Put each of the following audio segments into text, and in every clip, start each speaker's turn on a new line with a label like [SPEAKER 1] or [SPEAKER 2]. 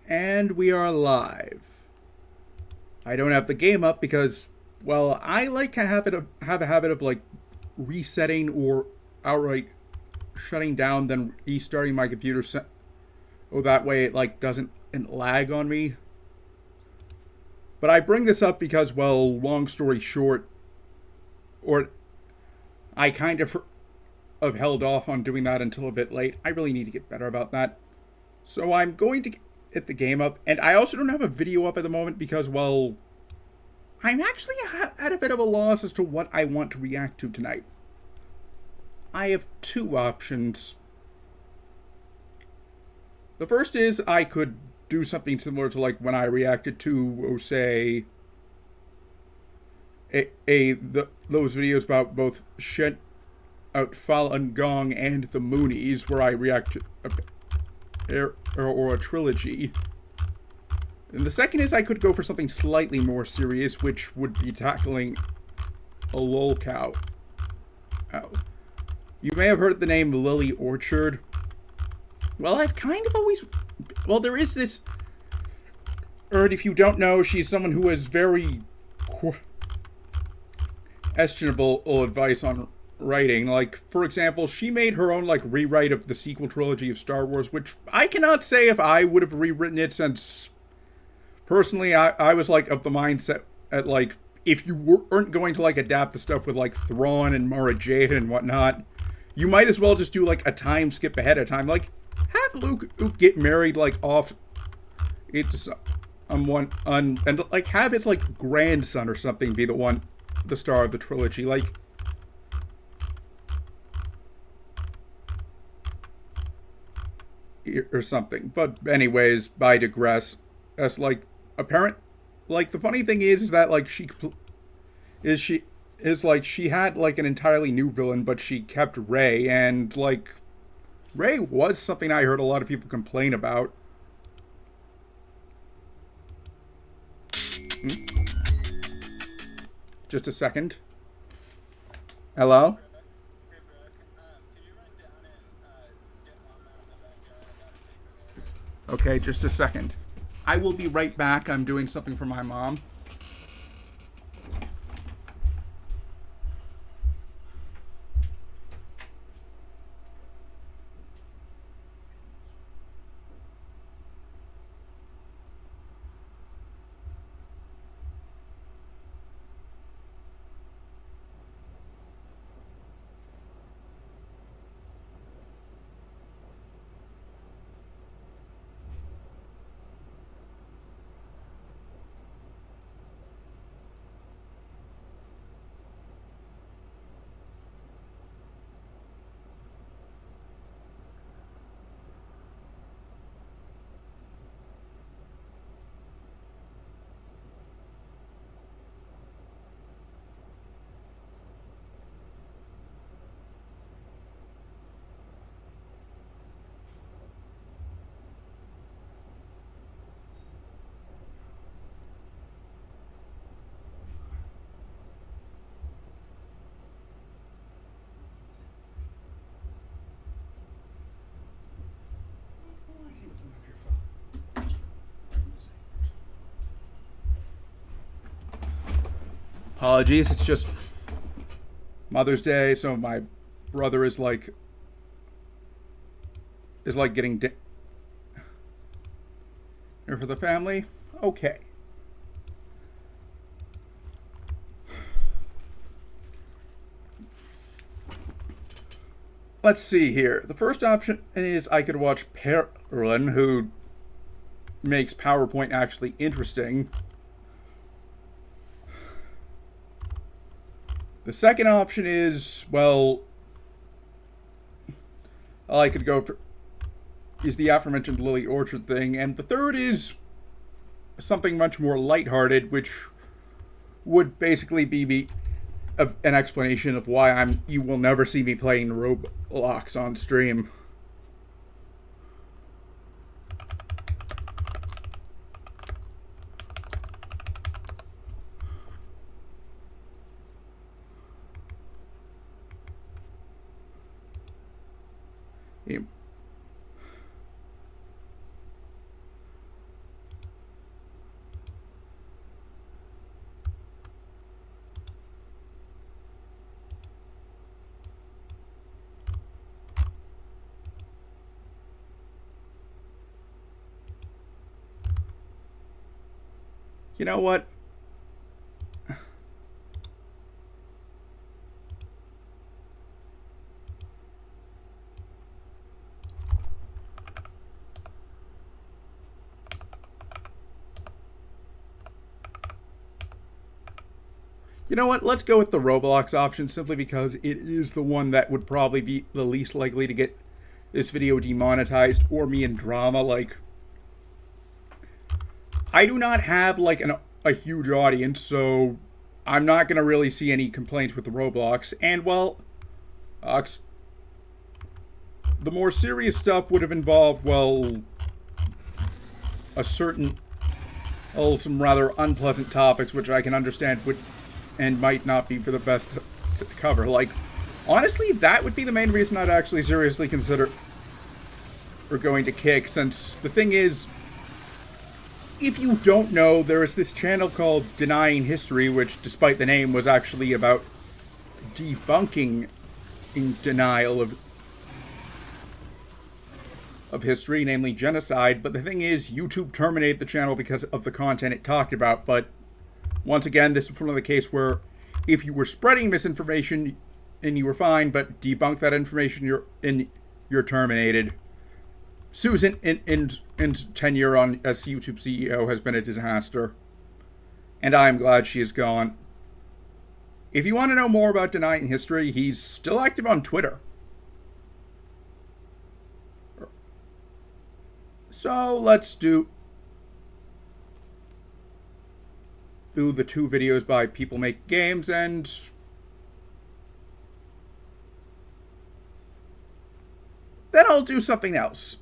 [SPEAKER 1] And we are live. I don't have the game up because, well, I like to have a habit of like resetting or outright shutting down, then restarting my computer, that way it like doesn't lag on me. But I bring this up because, well, long story short, or I kind of have held off on doing that until a bit late. I really need to get better about that. So I'm going to get the game up. And I also don't have a video up at the moment because, well, I'm actually at a bit of a loss as to what I want to react to tonight. I have two options. The first is I could do something similar to like when I reacted to, say, those videos about both Shen out Falun Gong and the Moonies, where I react to or a trilogy. And the second is I could go for something slightly more serious, which would be tackling a lolcow. Oh. You may have heard the name Lily Orchard. Well, I've kind of always... Well, there is this... if you don't know, she's someone who has very questionable advice on writing. Like, for example, she made her own, like, rewrite of the sequel trilogy of Star Wars, which I cannot say if I would have rewritten it, since... Personally, I was, like, of the mindset at, like, if you weren't going to, like, adapt the stuff with, like, Thrawn and Mara Jade and whatnot, you might as well just do, like, a time skip ahead of time. Like, have Luke get married, like, off it's someone, and, like, have his, like, grandson or something be the star of the trilogy. Like, or something. But anyways, I digress. As, like, apparent, like, the funny thing is that, like, she had, like, an entirely new villain, but she kept Rey, and, like, Rey was something I heard a lot of people complain about. Just a second. Hello? Okay, just a second. I will be right back. I'm doing something for my mom. Apologies, it's just Mother's Day, so my brother is like getting dinner for the family. Okay. Let's see here. The first option is I could watch Perlin, who makes PowerPoint actually interesting. The second option is, well, all I could go for is the aforementioned Lily Orchard thing. And the third is something much more lighthearted, which would basically be an explanation of why you will never see me playing Roblox on stream. You know what? You know what? Let's go with the Roblox option simply because it is the one that would probably be the least likely to get this video demonetized or me in drama. Like, I do not have like a huge audience, so I'm not going to really see any complaints with the Roblox. And well, the more serious stuff would have involved, well, some rather unpleasant topics, which I can understand would and might not be for the best to cover. Like, honestly, that would be the main reason I'd actually seriously consider or going to kick, since the thing is, if you don't know, there is this channel called Denying History, which, despite the name, was actually about debunking in denial of history, namely genocide. But the thing is, YouTube terminated the channel because of the content it talked about. But once again, this is one of the case where if you were spreading misinformation and you were fine, but debunk that information, you're terminated. Susan, in tenure as YouTube CEO, has been a disaster, and I am glad she is gone. If you want to know more about Denying History, he's still active on Twitter. So let's do the 2 videos by People Make Games, and then I'll do something else.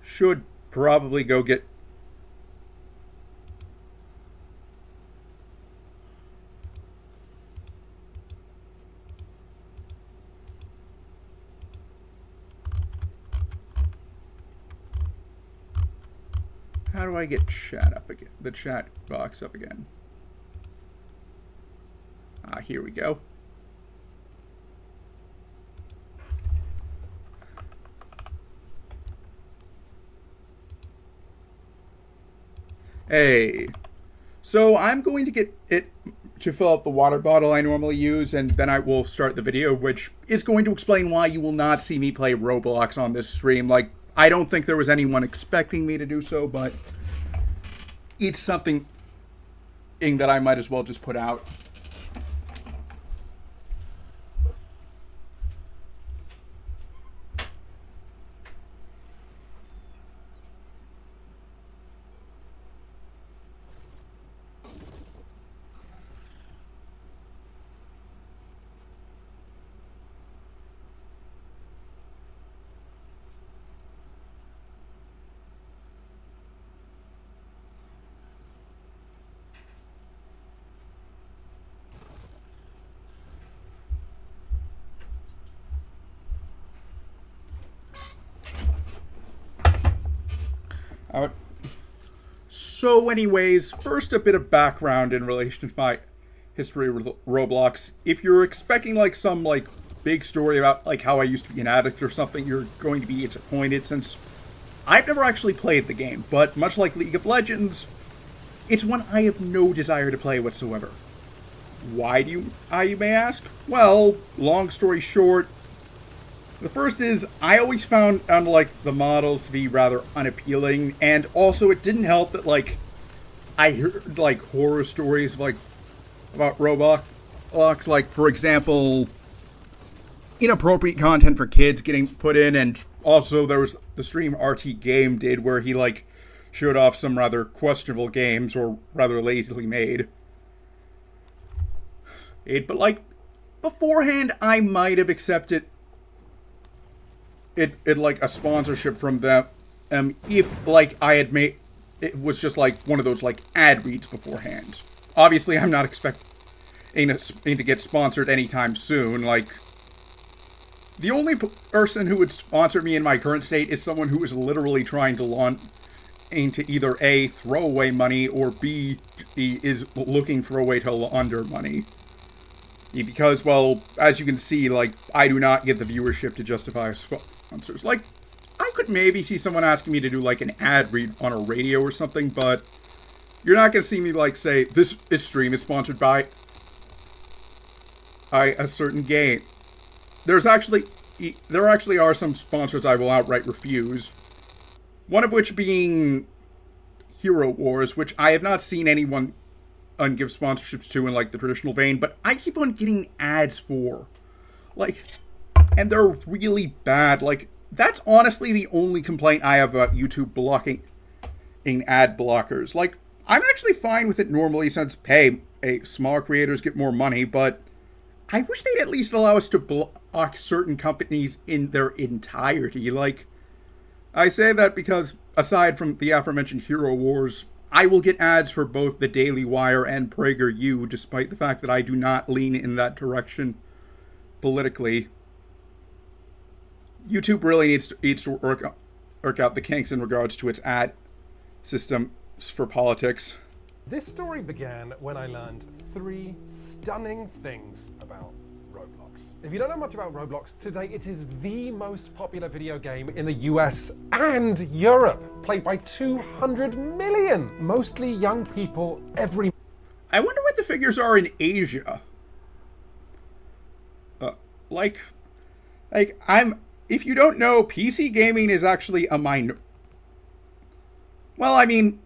[SPEAKER 1] Should probably go get how do I get chat up again? The chat box up again. Here we go. Hey, so I'm going to get it to fill up the water bottle I normally use, and then I will start the video, which is going to explain why you will not see me play Roblox on this stream. Like, I don't think there was anyone expecting me to do so, but it's something that I might as well just put out. So anyways, first a bit of background in relation to my history with Roblox. If you're expecting like some like big story about like how I used to be an addict or something, you're going to be disappointed, since I've never actually played the game, but much like League of Legends, it's one I have no desire to play whatsoever. Why do you may ask? Well, long story short, the first is, I always found like the models to be rather unappealing, and also it didn't help that like I heard like horror stories like about Roblox, like for example, inappropriate content for kids getting put in, and also there was the stream RT Game did where he like showed off some rather questionable games, or rather lazily made. But like beforehand, I might have accepted it like a sponsorship from them, if like I had made it was just like one of those like ad reads beforehand. Obviously, I'm not expecting to get sponsored anytime soon. Like, the only person who would sponsor me in my current state is someone who is literally trying to to either A, throw away money, or B, is looking for a way to launder money. Because, well, as you can see, like, I do not get the viewership to justify sponsors. Like, I could maybe see someone asking me to do, like, an ad read on a radio or something, but you're not going to see me, like, say, this stream is sponsored by a certain game. There actually are some sponsors I will outright refuse. One of which being Hero Wars, which I have not seen anyone give sponsorships to in, like, the traditional vein, but I keep on getting ads for. Like, and they're really bad. Like, that's honestly the only complaint I have about YouTube blocking ad blockers. Like, I'm actually fine with it normally since, hey, smaller creators get more money, but I wish they'd at least allow us to block certain companies in their entirety. Like, I say that because, aside from the aforementioned Hero Wars, I will get ads for both the Daily Wire and PragerU, despite the fact that I do not lean in that direction politically. YouTube really needs to work out the kinks in regards to its ad systems for politics.
[SPEAKER 2] This story began when I learned 3 stunning things about Roblox. If you don't know much about Roblox, today it is the most popular video game in the US and Europe, played by 200 million, mostly young people every...
[SPEAKER 1] I wonder what the figures are in Asia. If you don't know, PC gaming is actually a Well, I mean,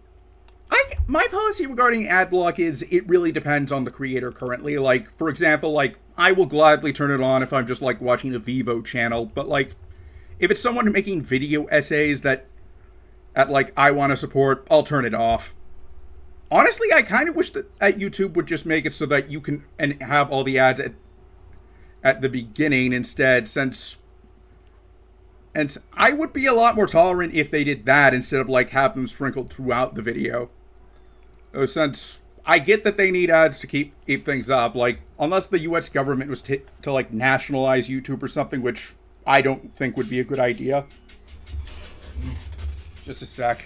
[SPEAKER 1] my policy regarding ad block is it really depends on the creator currently. Like, for example, like, I will gladly turn it on if I'm just, like, watching a Vivo channel, but, like, if it's someone making video essays that I want to support, I'll turn it off. Honestly, I kind of wish that YouTube would just make it so that you can have all the ads at the beginning instead, since I would be a lot more tolerant if they did that instead of, like, have them sprinkled throughout the video. Since I get that they need ads to keep things up, like, unless the US government was to like, nationalize YouTube or something, which I don't think would be a good idea. Just a sec.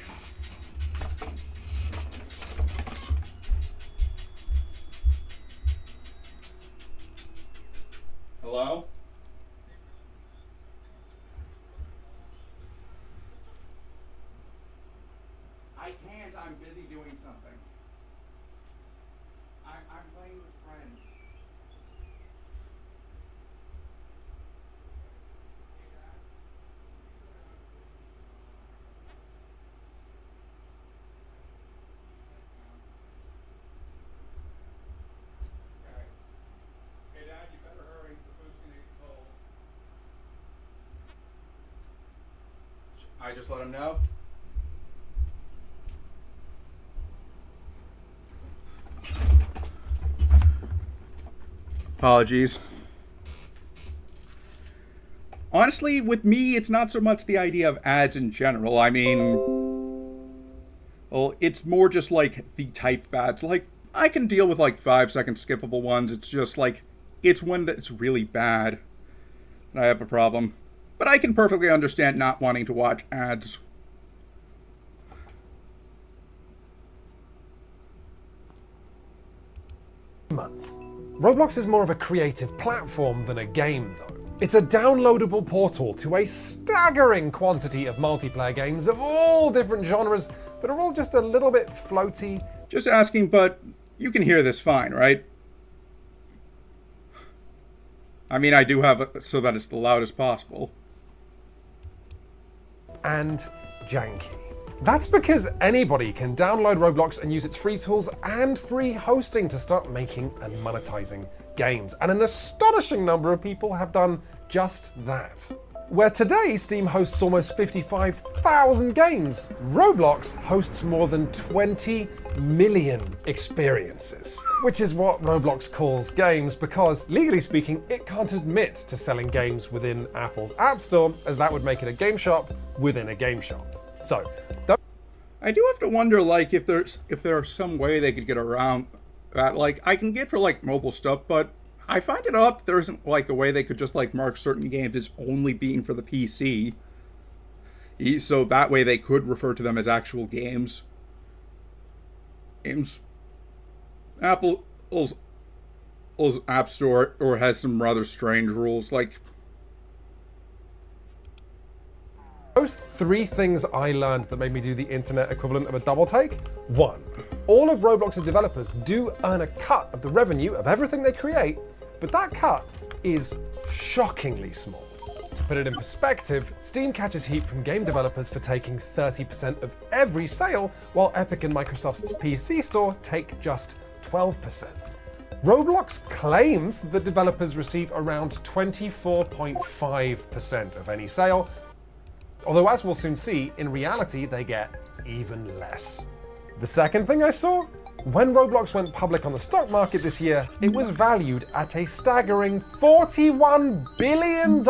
[SPEAKER 1] Hello? I can't. I'm busy doing something. I'm playing with friends. Okay. Hey, Dad, you better hurry. The food's gonna get cold. I just let him know. Apologies. Honestly, with me, it's not so much the idea of ads in general. I mean, well, it's more just like the type of ads. Like, I can deal with like 5-second skippable ones. It's just like, it's one that's really bad that I have a problem. But I can perfectly understand not wanting to watch ads.
[SPEAKER 2] month. Roblox is more of a creative platform than a game, though. It's a downloadable portal to a staggering quantity of multiplayer games of all different genres that are all just a little bit floaty.
[SPEAKER 1] Just asking, but you can hear this fine, right? I mean, I do have it so that it's the loudest possible.
[SPEAKER 2] And janky. That's because anybody can download Roblox and use its free tools and free hosting to start making and monetizing games. And an astonishing number of people have done just that. Where today Steam hosts almost 55,000 games, Roblox hosts more than 20 million experiences. Which is what Roblox calls games because, legally speaking, it can't admit to selling games within Apple's App Store, as that would make it a game shop within a game shop. So,
[SPEAKER 1] I do have to wonder, like, if there's some way they could get around that. Like, I can get for, like, mobile stuff, but I find it odd that there isn't, like, a way they could just, like, mark certain games as only being for the PC. So that way they could refer to them as actual games. Apple's Apple's App Store or has some rather strange rules. Like,
[SPEAKER 2] Those 3 things I learned that made me do the internet equivalent of a double take. 1, all of Roblox's developers do earn a cut of the revenue of everything they create, but that cut is shockingly small. To put it in perspective, Steam catches heat from game developers for taking 30% of every sale, while Epic and Microsoft's PC store take just 12%. Roblox claims that developers receive around 24.5% of any sale, although as we'll soon see, in reality they get even less. The second thing I saw? When Roblox went public on the stock market this year, it was valued at a staggering $41 billion.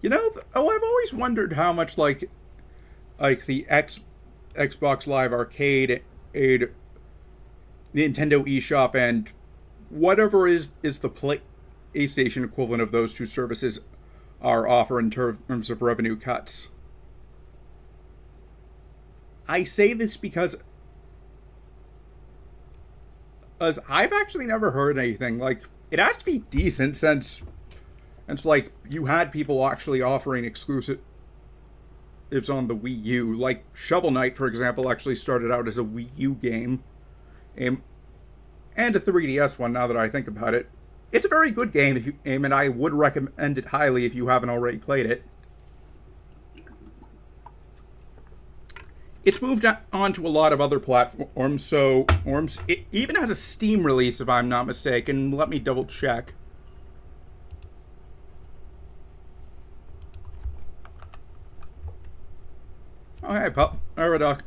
[SPEAKER 1] you know, I've always wondered how much like the Xbox Live Arcade, the Nintendo eShop, and whatever is the PlayStation equivalent of those two services are offer in terms of revenue cuts. I say this because I've actually never heard anything. Like, it has to be decent since like you had people actually offering exclusives on the Wii U. Like Shovel Knight, for example, actually started out as a Wii U game, and a 3DS one. Now that I think about it, it's a very good game, and I would recommend it highly if you haven't already played it. It's moved on to a lot of other platforms, so it even has a Steam release, if I'm not mistaken. Let me double check. Oh, hey, pup. Aradoc.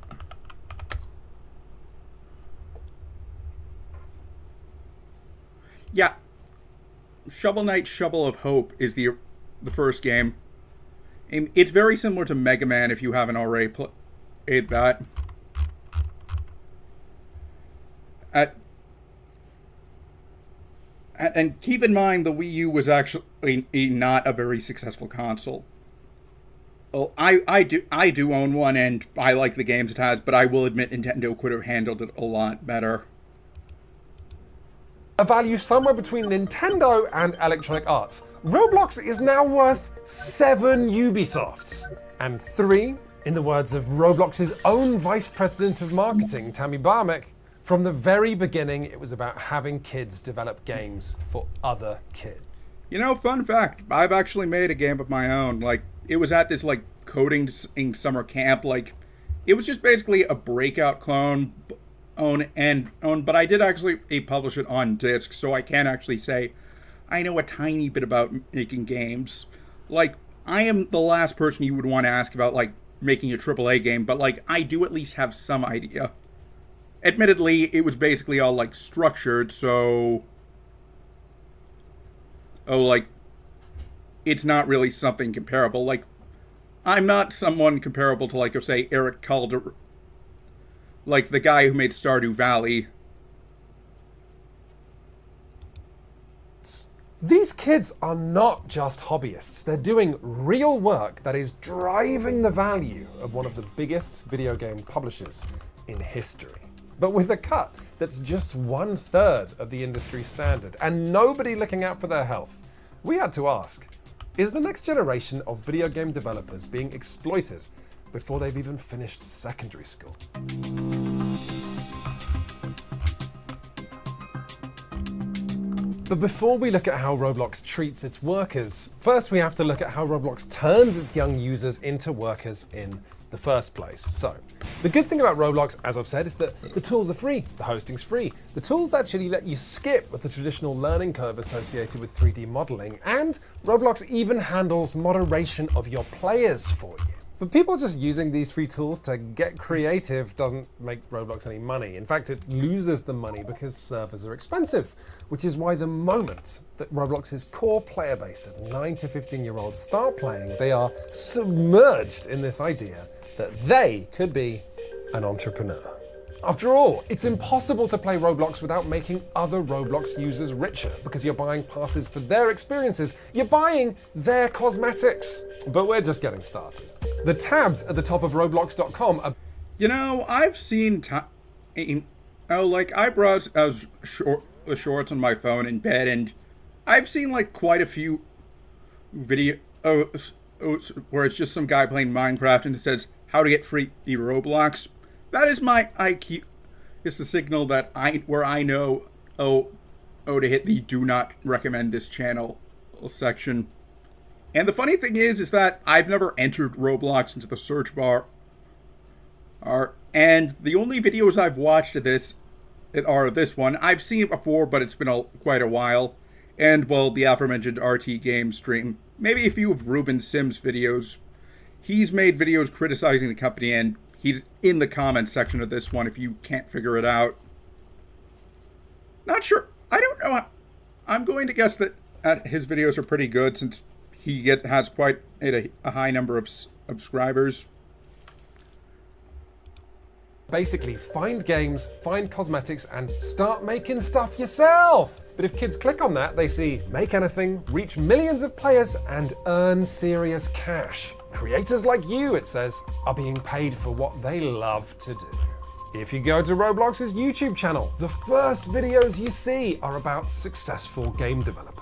[SPEAKER 1] Yeah. Shovel Knight Shovel of Hope is the first game. And it's very similar to Mega Man if you haven't already played that. And keep in mind, the Wii U was actually not a very successful console. Well, I do own one, and I like the games it has, but I will admit Nintendo could have handled it a lot better.
[SPEAKER 2] A value somewhere between Nintendo and Electronic Arts. Roblox is now worth 7 Ubisofts. And 3, in the words of Roblox's own Vice President of Marketing, Tammy Barmick, from the very beginning, it was about having kids develop games for other kids.
[SPEAKER 1] You know, fun fact, I've actually made a game of my own. Like, it was at this, like, coding summer camp. Like, it was just basically a breakout clone, but I did actually publish it on disc, so I can actually say I know a tiny bit about making games. Like, I am the last person you would want to ask about, like, making a AAA game, but, like, I do at least have some idea. Admittedly, it was basically all, like, structured, so like, it's not really something comparable. Like, I'm not someone comparable to, like, say, Eric Calder, like the guy who made Stardew Valley.
[SPEAKER 2] These kids are not just hobbyists. They're doing real work that is driving the value of one of the biggest video game publishers in history. But with a cut that's just 1/3 of the industry standard and nobody looking out for their health, we had to ask, is the next generation of video game developers being exploited before they've even finished secondary school? But before we look at how Roblox treats its workers, first we have to look at how Roblox turns its young users into workers in the first place. So, the good thing about Roblox, as I've said, is that the tools are free, the hosting's free. The tools actually let you skip with the traditional learning curve associated with 3D modeling, and Roblox even handles moderation of your players for you. But people just using these free tools to get creative doesn't make Roblox any money. In fact, it loses the money because servers are expensive, which is why the moment that Roblox's core player base of 9 to 15-year-olds start playing, they are submerged in this idea that they could be an entrepreneur. After all, it's impossible to play Roblox without making other Roblox users richer, because you're buying passes for their experiences, you're buying their cosmetics. But we're just getting started. The tabs at the top of Roblox.com are...
[SPEAKER 1] You know, I've seen I browse as the shorts on my phone in bed, and I've seen like quite a few videos where it's just some guy playing Minecraft and it says how to get free Roblox. That is my IQ. It's the signal that I know to hit the do not recommend this channel section. And the funny thing is that I've never entered Roblox into the search bar. And the only videos I've watched of this are this one. I've seen it before, but it's been quite a while. And, well, the aforementioned RT Game stream. Maybe a few of Ruben Sims' videos. He's made videos criticizing the company, and he's in the comments section of this one if you can't figure it out. Not sure. I don't know. I'm going to guess that his videos are pretty good since he has quite a high number of subscribers.
[SPEAKER 2] Basically, find games, find cosmetics, and start making stuff yourself. But if kids click on that, they see make anything, reach millions of players, and earn serious cash. Creators like you, it says, are being paid for what they love to do. If you go to Roblox's YouTube channel, the first videos you see are about successful game developers.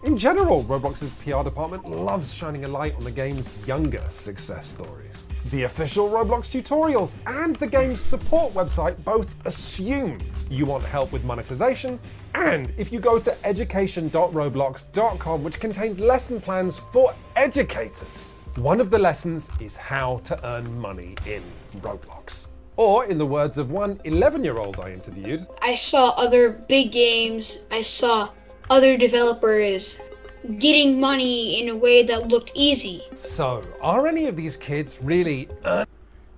[SPEAKER 2] In general, Roblox's PR department loves shining a light on the game's younger success stories. The official Roblox tutorials and the game's support website both assume you want help with monetization, and if you go to education.roblox.com, which contains lesson plans for educators, one of the lessons is how to earn money in Roblox. Or, in the words of one 11-year-old I interviewed,
[SPEAKER 3] I saw other big games, I saw other developers getting money in a way that looked easy.
[SPEAKER 2] so are any of these kids really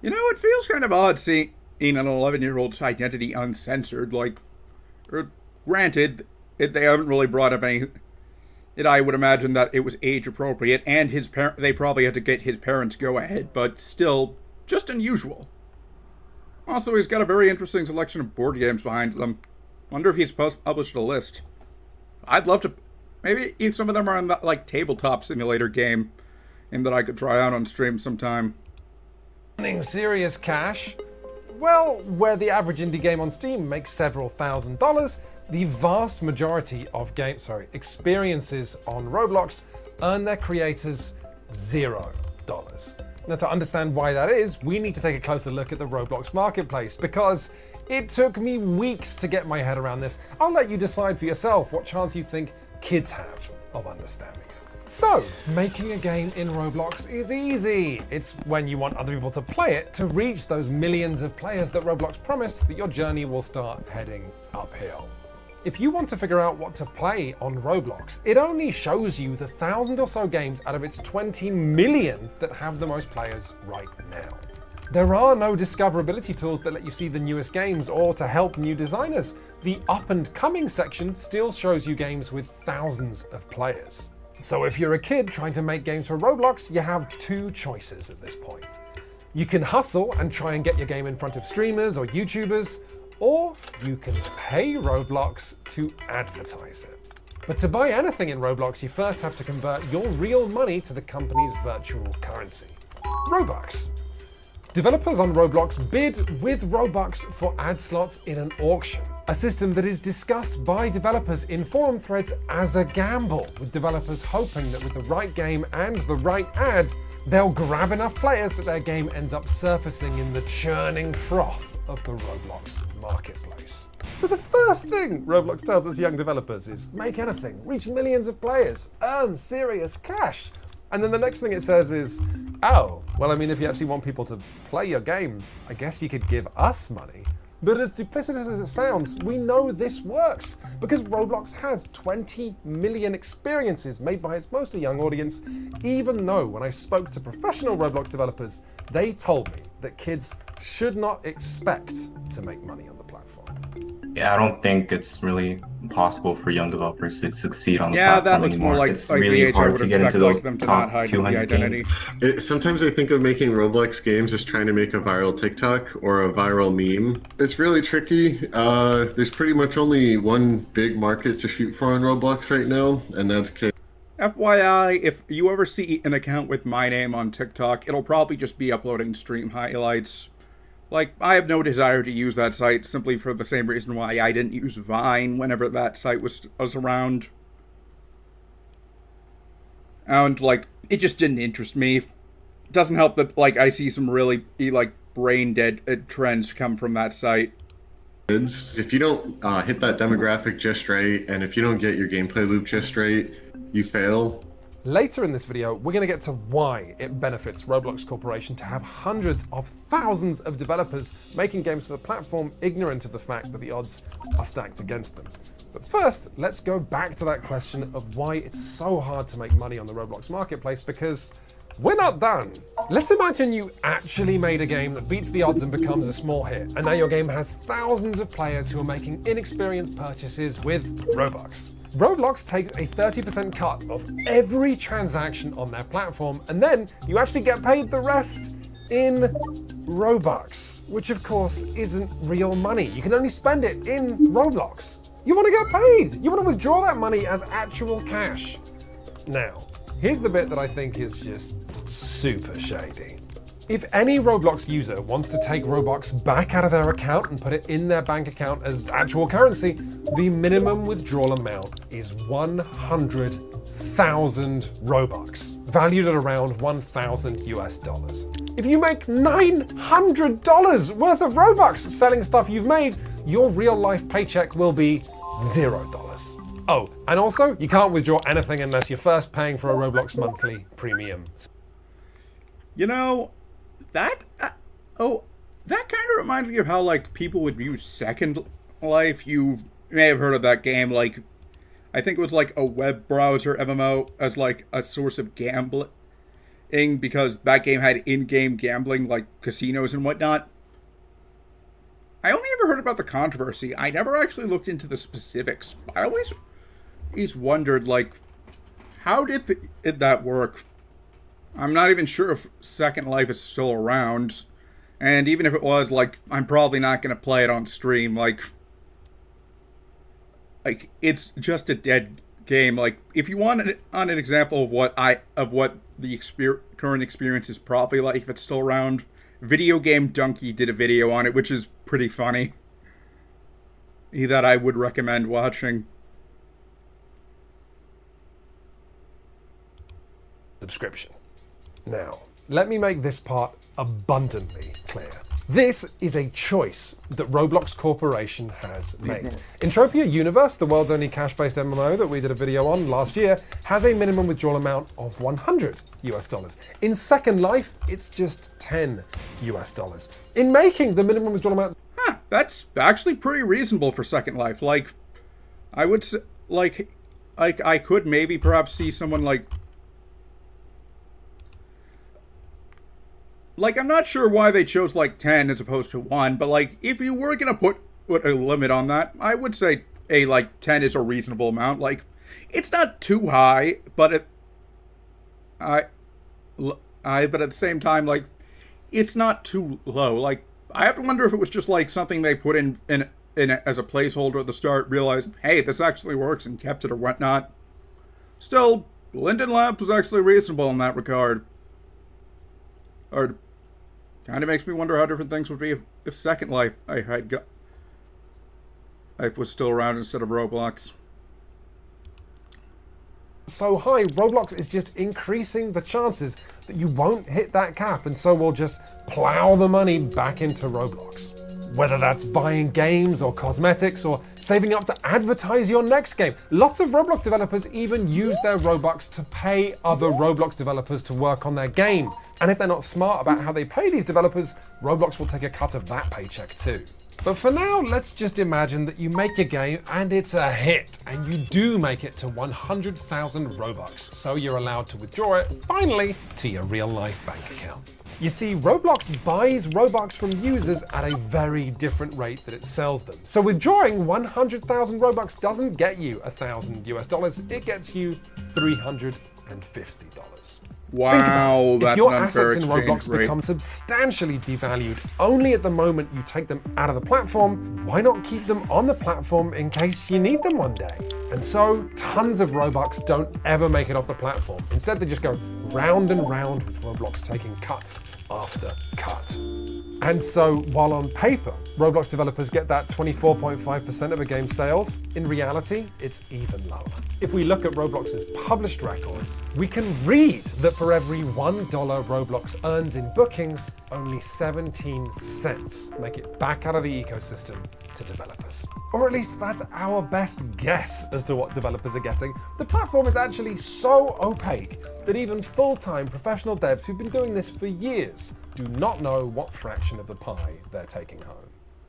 [SPEAKER 1] You know, it feels kind of odd seeing an 11-year-old's identity uncensored. Like, granted, if they haven't really brought up any, I would imagine that it was age appropriate, and they probably had to get his parents' go ahead, but still, just unusual. Also, he's got a very interesting selection of board games behind them. Wonder if he's published a list. I'd love to. Maybe if some of them are in that like tabletop simulator game, and that I could try out on stream sometime.
[SPEAKER 2] earning serious cash? Well, where the average indie game on Steam makes several $1,000s, the vast majority of experiences on Roblox earn their creators $0. Now, to understand why that is, we need to take a closer look at the Roblox marketplace, because it took me weeks to get my head around this. I'll let you decide for yourself what chance you think kids have of understanding it. So, making a game in Roblox is easy. It's when you want other people to play it to reach those millions of players that Roblox promised that your journey will start heading uphill. If you want to figure out what to play on Roblox, it only shows you the 1,000 or so games out of its 20 million that have the most players right now. There are no discoverability tools that let you see the newest games or to help new designers. The up and coming section still shows you games with thousands of players. So if you're a kid trying to make games for Roblox, you have two choices at this point. You can hustle and try and get your game in front of streamers or YouTubers, or you can pay Roblox to advertise it. But to buy anything in Roblox, you first have to convert your real money to the company's virtual currency, Robux. Developers on Roblox bid with Robux for ad slots in an auction, a system that is discussed by developers in forum threads as a gamble, with developers hoping that with the right game and the right ad, they'll grab enough players that their game ends up surfacing in the churning froth of the Roblox marketplace. So the first thing Roblox tells us young developers is make anything, reach millions of players, earn serious cash. And then the next thing it says is, oh, well, I mean, if you actually want people to play your game, I guess you could give us money. But as duplicitous as it sounds, we know this works because Roblox has 20 million experiences made by its mostly young audience, even though when I spoke to professional Roblox developers, they told me that kids should not expect to make money on the platform.
[SPEAKER 4] Yeah, I don't think it's really possible for young developers to succeed on the
[SPEAKER 1] Yeah,
[SPEAKER 4] platform
[SPEAKER 1] that looks
[SPEAKER 4] anymore.
[SPEAKER 1] more like
[SPEAKER 4] It's
[SPEAKER 1] the
[SPEAKER 4] really
[SPEAKER 1] age I
[SPEAKER 4] hard
[SPEAKER 1] would
[SPEAKER 4] to get
[SPEAKER 1] expect
[SPEAKER 4] into
[SPEAKER 1] like
[SPEAKER 4] those
[SPEAKER 1] them to not
[SPEAKER 4] top
[SPEAKER 1] hide the
[SPEAKER 4] 200
[SPEAKER 1] identity.
[SPEAKER 4] games.
[SPEAKER 5] Sometimes I think of making Roblox games as trying to make a viral TikTok or a viral meme. It's really tricky. There's pretty much only one big market to shoot for on Roblox right now, and that's kids.
[SPEAKER 1] FYI, if you ever see an account with my name on TikTok, it'll probably just be uploading stream highlights. Like, I have no desire to use that site simply for the same reason why I didn't use Vine whenever that site was around. And, like, it just didn't interest me. It doesn't help that, like, I see some really, like, brain-dead trends come from that site.
[SPEAKER 5] If you don't hit that demographic just right, and if you don't get your gameplay loop just right, you fail.
[SPEAKER 2] Later in this video, we're going to get to why it benefits Roblox Corporation to have hundreds of thousands of developers making games for the platform, ignorant of the fact that the odds are stacked against them. But first, let's go back to that question of why it's so hard to make money on the Roblox marketplace, because we're not done. Let's imagine you actually made a game that beats the odds and becomes a small hit, and now your game has thousands of players who are making inexperienced purchases with Robux. Roblox takes a 30% cut of every transaction on their platform, and then you actually get paid the rest in Robux, which of course isn't real money. You can only spend it in Roblox. You want to get paid. You want to withdraw that money as actual cash. Now, here's the bit that I think is just super shady. If any Roblox user wants to take Robux back out of their account and put it in their bank account as actual currency, the minimum withdrawal amount is 100,000 Robux, valued at around 1,000 US dollars. If you make $900 worth of Robux selling stuff you've made, your real life paycheck will be $0. Oh, and also, you can't withdraw anything unless you're first paying for a Roblox monthly premium.
[SPEAKER 1] You know, that kind of reminds me of how, like, people would use Second Life. You may have heard of that game. Like, I think it was like a web browser MMO as like a source of gambling, because that game had in-game gambling, like casinos and whatnot. I only ever heard about the controversy. I never actually looked into the specifics. I always wondered, like, how did that work? I'm not even sure if Second Life is still around. And even if it was, like, I'm probably not going to play it on stream. Like, it's just a dead game. Like, if you want an example of what the current experience is probably like, if it's still around, Video Game Donkey did a video on it, which is pretty funny. That I would recommend watching.
[SPEAKER 2] Subscription. Now, let me make this part abundantly clear. This is a choice that Roblox Corporation has made. Entropia Universe, the world's only cash-based MMO that we did a video on last year, has a minimum withdrawal amount of 100 US dollars. In Second Life, it's just 10 US dollars. In making the minimum withdrawal amount...
[SPEAKER 1] That's actually pretty reasonable for Second Life. Like, I would say, like, I could maybe perhaps see someone like, I'm not sure why they chose, like, 10 as opposed to 1, but, like, if you were going to put a limit on that, I would say, 10 is a reasonable amount. Like, it's not too high, but but at the same time, like, it's not too low. Like, I have to wonder if it was just, like, something they put in as a placeholder at the start, realized, hey, this actually works, and kept it or whatnot. Still, Linden Labs was actually reasonable in that regard. Or kind of makes me wonder how different things would be if Second Life Life was still around instead of Roblox.
[SPEAKER 2] So high, Roblox is just increasing the chances that you won't hit that cap, and so we'll just plow the money back into Roblox. Whether that's buying games or cosmetics or saving up to advertise your next game. Lots of Roblox developers even use their Robux to pay other Roblox developers to work on their game. And if they're not smart about how they pay these developers, Roblox will take a cut of that paycheck too. But for now, let's just imagine that you make a game and it's a hit, and you do make it to 100,000 Robux, so you're allowed to withdraw it, finally, to your real-life bank account. You see, Roblox buys Robux from users at a very different rate that it sells them. So withdrawing 100,000 Robux doesn't get you 1,000 US dollars, it gets you $350.
[SPEAKER 1] Wow, that's
[SPEAKER 2] if your
[SPEAKER 1] an unfair
[SPEAKER 2] assets in Roblox
[SPEAKER 1] rate.
[SPEAKER 2] become substantially devalued only at the moment you take them out of the platform, why not keep them on the platform in case you need them one day? And so, tons of Robux don't ever make it off the platform. Instead, they just go round and round with Roblox taking cuts after cut. And so, while on paper, Roblox developers get that 24.5% of a game's sales, in reality, it's even lower. If we look at Roblox's published records, we can read that for every $1 Roblox earns in bookings, only 17 cents make it back out of the ecosystem to developers. Or at least that's our best guess as to what developers are getting. The platform is actually so opaque that even full-time professional devs who've been doing this for years do not know what fraction of the pie they're taking home.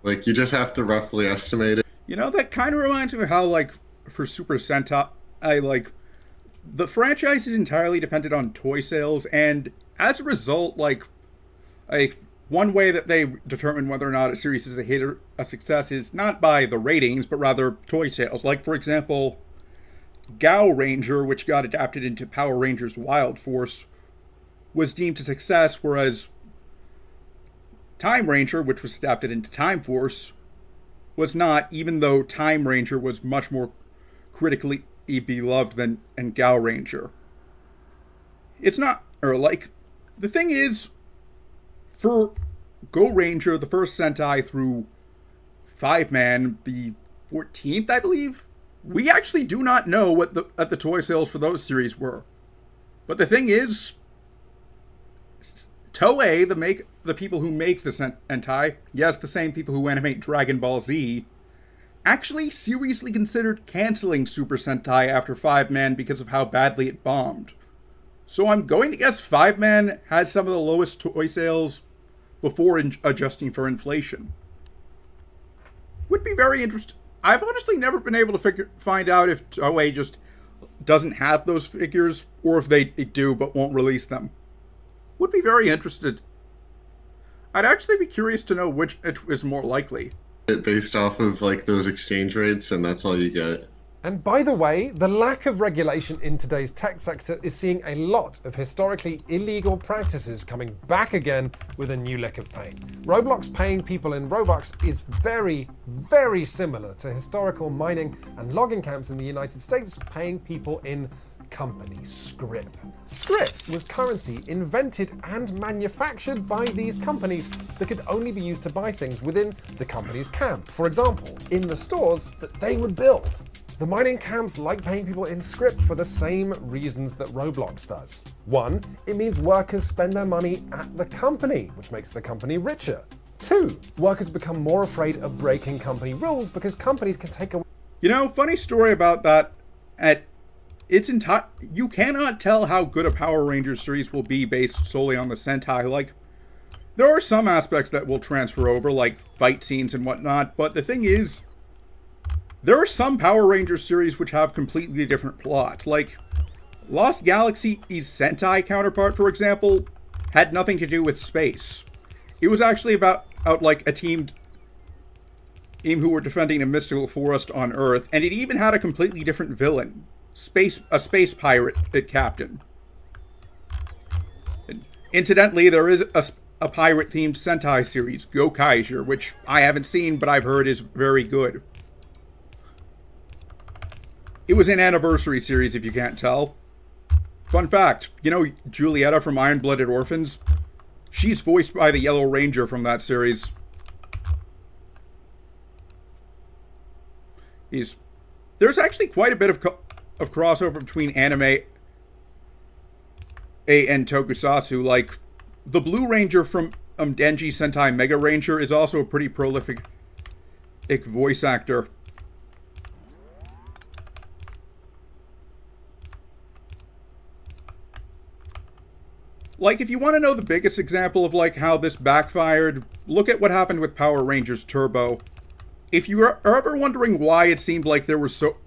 [SPEAKER 5] Like, you just have to roughly estimate it.
[SPEAKER 1] You know, that kind of reminds me of how, like, for Super Sentai, the franchise is entirely dependent on toy sales, and as a result, like one way that they determine whether or not a series is a hit or a success is not by the ratings, but rather toy sales. Like, for example, Gao Ranger, which got adapted into Power Rangers Wild Force, was deemed a success, whereas Time Ranger, which was adapted into Time Force, was not, even though Time Ranger was much more critically beloved than Gao Ranger. It's not, or like, the thing is, for Go Ranger, the first Sentai through 5-Man, the 14th, I believe, we actually do not know what the toy sales for those series were. But the thing is, Toei, the people who make the Sentai, yes, the same people who animate Dragon Ball Z, actually seriously considered canceling Super Sentai after 5-Man because of how badly it bombed. So I'm going to guess 5-Man had some of the lowest toy sales before adjusting for inflation. Would be very interesting. I've honestly never been able to find out if Toei just doesn't have those figures, or if they do but won't release them. Would be very interested. I'd actually be curious to know which is more likely.
[SPEAKER 5] Based off of like those exchange rates, and that's all you get.
[SPEAKER 2] And by the way, the lack of regulation in today's tech sector is seeing a lot of historically illegal practices coming back again with a new lick of paint. Roblox paying people in Robux is very, very similar to historical mining and logging camps in the United States paying people in company scrip. Scrip was currency invented and manufactured by these companies that could only be used to buy things within the company's camp. For example, in the stores that they would build. The mining camps like paying people in scrip for the same reasons that Roblox does. 1, it means workers spend their money at the company, which makes the company richer. 2, workers become more afraid of breaking company rules because companies can take away.
[SPEAKER 1] You know, funny story about that. You cannot tell how good a Power Rangers series will be based solely on the Sentai. Like, there are some aspects that will transfer over, like fight scenes and whatnot, but the thing is, there are some Power Rangers series which have completely different plots. Like, Lost Galaxy's Sentai counterpart, for example, had nothing to do with space. It was actually about like a team who were defending a mystical forest on Earth, and it even had a completely different villain. A space pirate captain. Incidentally, there is a pirate-themed Sentai series, Gokaiger, which I haven't seen, but I've heard is very good. It was an anniversary series, if you can't tell. Fun fact, you know Julieta from Iron-Blooded Orphans? She's voiced by the Yellow Ranger from that series. There's actually quite a bit of crossover between anime and tokusatsu. Like, the Blue Ranger from Denji Sentai Mega Ranger is also a pretty prolific voice actor. Like, if you want to know the biggest example of, like, how this backfired, look at what happened with Power Rangers Turbo. If you are ever wondering why it seemed like there were so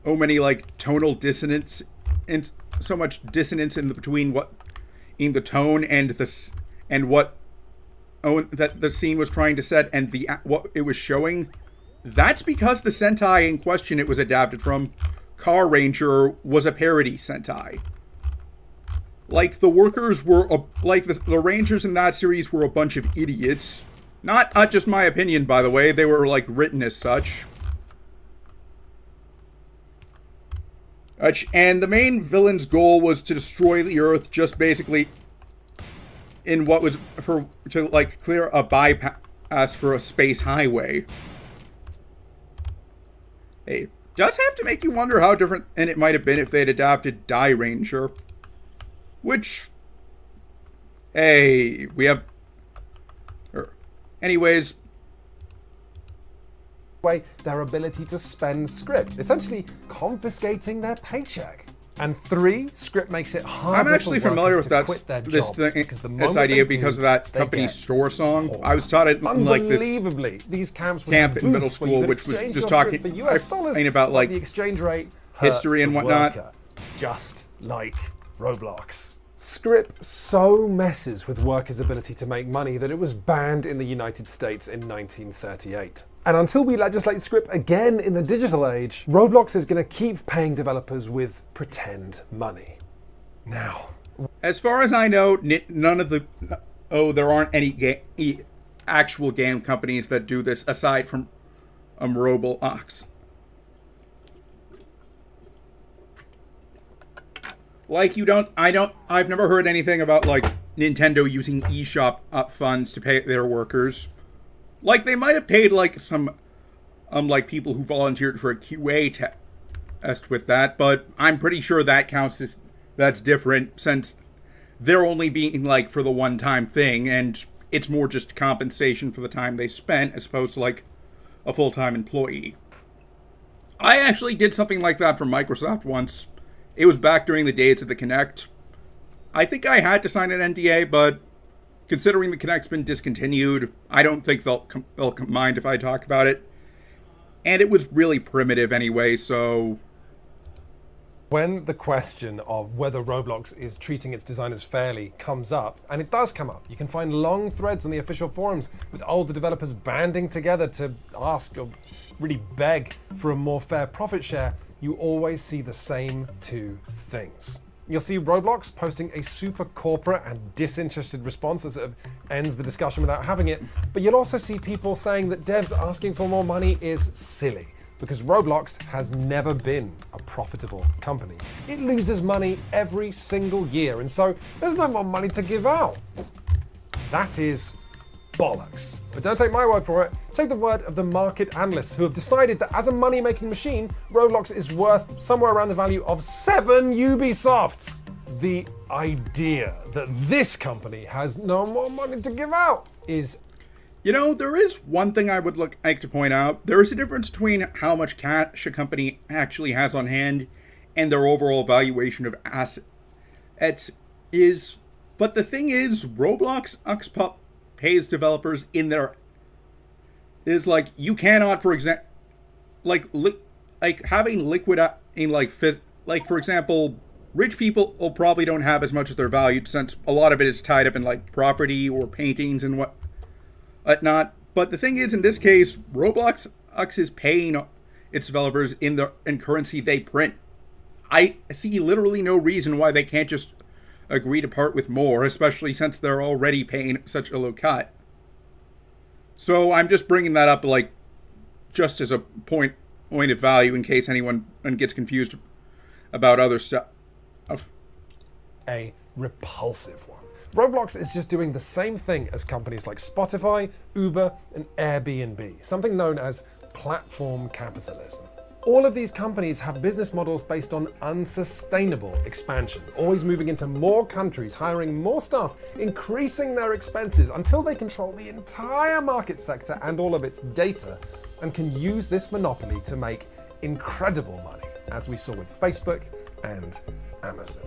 [SPEAKER 1] many, like, tonal dissonance, and so much dissonance in between the tone and what that the scene was trying to set and what it was showing, that's because the Sentai in question it was adapted from, Car Ranger, was a parody Sentai. Like, the workers were, the Rangers in that series were a bunch of idiots. Not just my opinion, by the way. They were, like, written as such. And the main villain's goal was to destroy the Earth, just basically in what was to like clear a bypass for a space highway. Hey, does have to make you wonder how different and it might have been if they'd adapted Die Ranger. Which, hey, we have. Anyways,
[SPEAKER 2] their ability to spend script, essentially confiscating their paycheck. And 3, script makes it harder.
[SPEAKER 1] I'm actually
[SPEAKER 2] for
[SPEAKER 1] familiar with
[SPEAKER 2] workers to
[SPEAKER 1] that
[SPEAKER 2] quit their jobs
[SPEAKER 1] this idea because of that company's store song. I was taught it in like this
[SPEAKER 2] unbelievably, these camps would
[SPEAKER 1] camp
[SPEAKER 2] have
[SPEAKER 1] in middle
[SPEAKER 2] booths where you
[SPEAKER 1] school,
[SPEAKER 2] could
[SPEAKER 1] which was
[SPEAKER 2] exchange
[SPEAKER 1] just
[SPEAKER 2] your script
[SPEAKER 1] talking
[SPEAKER 2] for US dollars,
[SPEAKER 1] about like
[SPEAKER 2] the exchange rate hurt
[SPEAKER 1] history and
[SPEAKER 2] the
[SPEAKER 1] whatnot.
[SPEAKER 2] worker, just like Roblox. Script so messes with workers' ability to make money that it was banned in the United States in 1938. And until we legislate script again in the digital age, Roblox is going to keep paying developers with pretend money. Now,
[SPEAKER 1] as far as I know, none of the there aren't any actual game companies that do this aside from Roblox. Like I've never heard anything about like Nintendo using eShop funds to pay their workers. Like they might have paid like some like people who volunteered for a QA test with that, but I'm pretty sure that counts as that's different since they're only being like for the one-time thing and it's more just compensation for the time they spent as opposed to like a full-time employee. I actually did something like that for Microsoft once. It was back during the days of the Kinect. I think I had to sign an NDA, but considering the Kinect's been discontinued, I don't think they'll mind if I talk about it. And it was really primitive anyway, so...
[SPEAKER 2] when the question of whether Roblox is treating its designers fairly comes up, and it does come up, you can find long threads on the official forums with older developers banding together to ask or really beg for a more fair profit share. You always see the same 2 things. You'll see Roblox posting a super corporate and disinterested response that sort of ends the discussion without having it, but you'll also see people saying that devs asking for more money is silly, because Roblox has never been a profitable company. It loses money every single year, and so there's no more money to give out. That is bollocks. But don't take my word for it. Take the word of the market analysts who have decided that as a money-making machine, Roblox is worth somewhere around the value of 7 Ubisofts. The idea that this company has no more money to give out is...
[SPEAKER 1] You know, there is one thing I would like to point out. There is a difference between how much cash a company actually has on hand and their overall valuation of assets is. But the thing is, Roblox pays developers in their is like you cannot, for example, like having liquid in like for example, rich people probably don't have as much as they're valued since a lot of it is tied up in like property or paintings and whatnot. But the thing is, in this case, Roblox is paying its developers in currency they print. I see literally no reason why they can't just agree to part with more, especially since they're already paying such a low cut. So I'm just bringing that up, like, just as a point of value in case anyone gets confused about other stuff.
[SPEAKER 2] A repulsive one. Roblox is just doing the same thing as companies like Spotify, Uber, and Airbnb, something known as platform capitalism. All of these companies have business models based on unsustainable expansion, always moving into more countries, hiring more staff, increasing their expenses until they control the entire market sector and all of its data, and can use this monopoly to make incredible money, as we saw with Facebook and Amazon.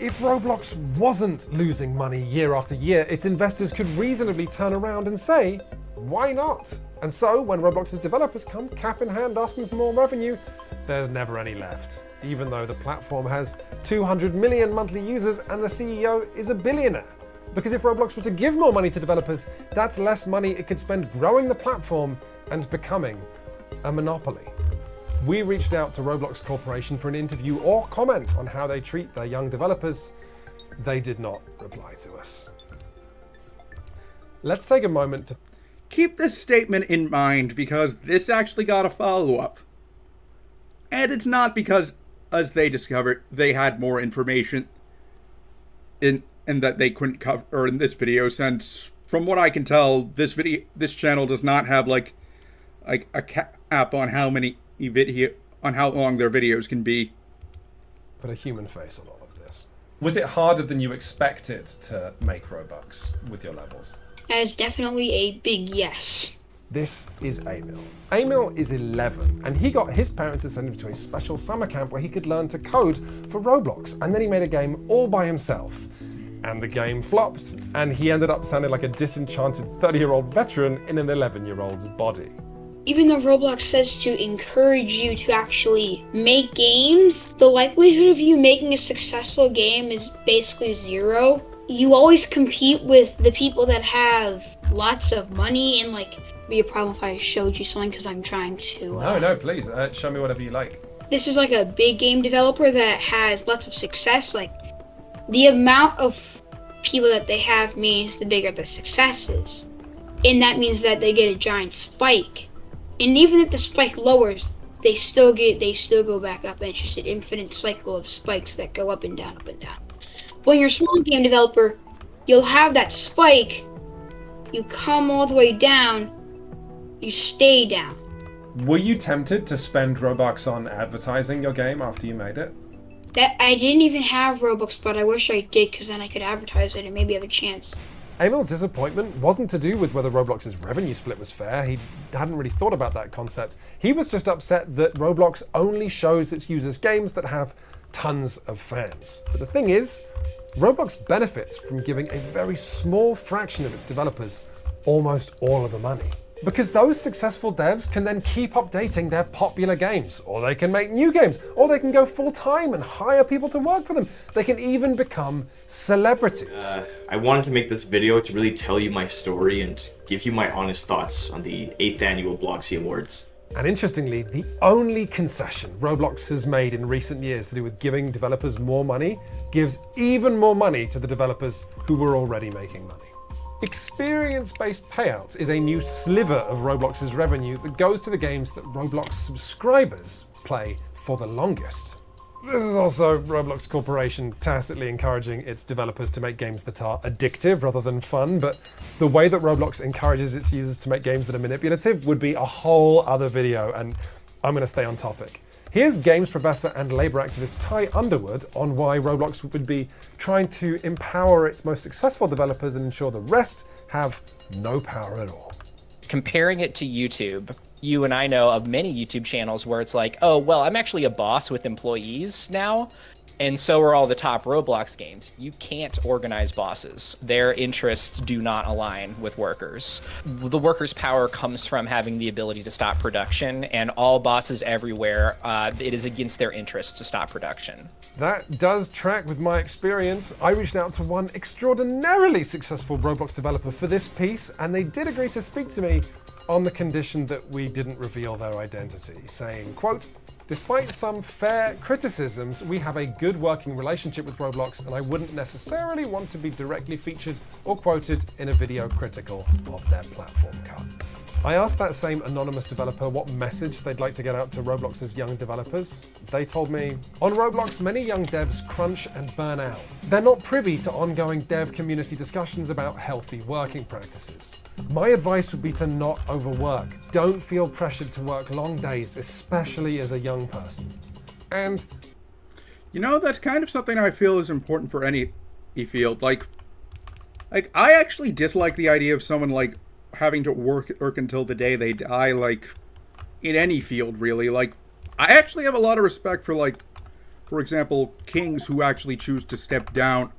[SPEAKER 2] If Roblox wasn't losing money year after year, its investors could reasonably turn around and say, why not? And so, when Roblox's developers come cap in hand asking for more revenue, there's never any left, even though the platform has 200 million monthly users and the CEO is a billionaire. Because if Roblox were to give more money to developers, that's less money it could spend growing the platform and becoming a monopoly. We reached out to Roblox Corporation for an interview or comment on how they treat their young developers. They did not reply to us. Let's take a moment to
[SPEAKER 1] keep this statement in mind because this actually got a follow-up. And it's not because, as they discovered, they had more information and and that they couldn't cover in this video, since from what I can tell, this channel does not have like a cap on how long their videos can be.
[SPEAKER 2] Put a human face on all of this. Was it harder than you expected to make Robux with your levels?
[SPEAKER 3] That is definitely a big yes.
[SPEAKER 2] This is Emil. Emil is 11, and he got his parents to send him to a special summer camp where he could learn to code for Roblox, and then he made a game all by himself. And the game flopped, and he ended up sounding like a disenchanted 30-year-old veteran in an 11-year-old's body.
[SPEAKER 3] Even though Roblox says to encourage you to actually make games, the likelihood of you making a successful game is basically zero. You always compete with the people that have lots of money, and like, it'd be a problem if I showed you something because I'm trying to...
[SPEAKER 2] No, please, show me whatever you like.
[SPEAKER 3] This is like a big game developer that has lots of success. Like, the amount of people that they have means the bigger the success is. And that means that they get a giant spike. And even if the spike lowers, they still go back up, and it's just an infinite cycle of spikes that go up and down, up and down. When you're a small game developer, you'll have that spike, you come all the way down, you stay down.
[SPEAKER 2] Were you tempted to spend Robux on advertising your game after you made it?
[SPEAKER 3] That I didn't even have Robux, but I wish I did, because then I could advertise it and maybe have a chance.
[SPEAKER 2] Emil's disappointment wasn't to do with whether Roblox's revenue split was fair. He hadn't really thought about that concept. He was just upset that Roblox only shows its users games that have tons of fans. But the thing is, Roblox benefits from giving a very small fraction of its developers almost all of the money. Because those successful devs can then keep updating their popular games, or they can make new games, or they can go full-time and hire people to work for them. They can even become celebrities.
[SPEAKER 6] I wanted to make this video to really tell you my story and give you my honest thoughts on the 8th annual Bloxy Awards.
[SPEAKER 2] And interestingly, the only concession Roblox has made in recent years to do with giving developers more money gives even more money to the developers who were already making money. Experience-based payouts is a new sliver of Roblox's revenue that goes to the games that Roblox subscribers play for the longest. This is also Roblox Corporation tacitly encouraging its developers to make games that are addictive rather than fun, but the way that Roblox encourages its users to make games that are manipulative would be a whole other video, and I'm going to stay on topic. Here's games professor and labor activist Ty Underwood on why Roblox would be trying to empower its most successful developers and ensure the rest have no power at all.
[SPEAKER 7] Comparing it to YouTube, you and I know of many YouTube channels where it's like, oh, well, I'm actually a boss with employees now, and so are all the top Roblox games. You can't organize bosses. Their interests do not align with workers. The workers' power comes from having the ability to stop production, and all bosses everywhere, it is against their interests to stop production.
[SPEAKER 2] That does track with my experience. I reached out to one extraordinarily successful Roblox developer for this piece, and they did agree to speak to me on the condition that we didn't reveal their identity, saying, quote, "Despite some fair criticisms, we have a good working relationship with Roblox, and I wouldn't necessarily want to be directly featured or quoted in a video critical of their platform cut." I asked that same anonymous developer what message they'd like to get out to Roblox's young developers. They told me, on Roblox, many young devs crunch and burn out. They're not privy to ongoing dev community discussions about healthy working practices. My advice would be to not overwork. Don't feel pressured to work long days, especially as a young person. And
[SPEAKER 1] you know, that's kind of something I feel is important for any field. Like I actually dislike the idea of someone like having to work until the day they die, like in any field really. Like I actually have a lot of respect for, like, for example, kings who actually choose to step down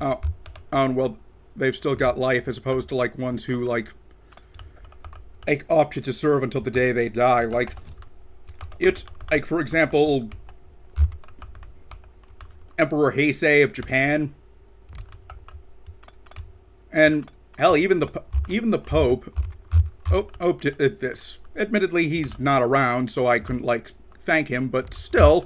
[SPEAKER 1] on, well, they've still got life, as opposed to like ones who like opted to serve until the day they die. Like, it's like, for example, Emperor Heisei of Japan, and hell, even the Pope. Oh, this. Admittedly, he's not around, so I couldn't like thank him, but still.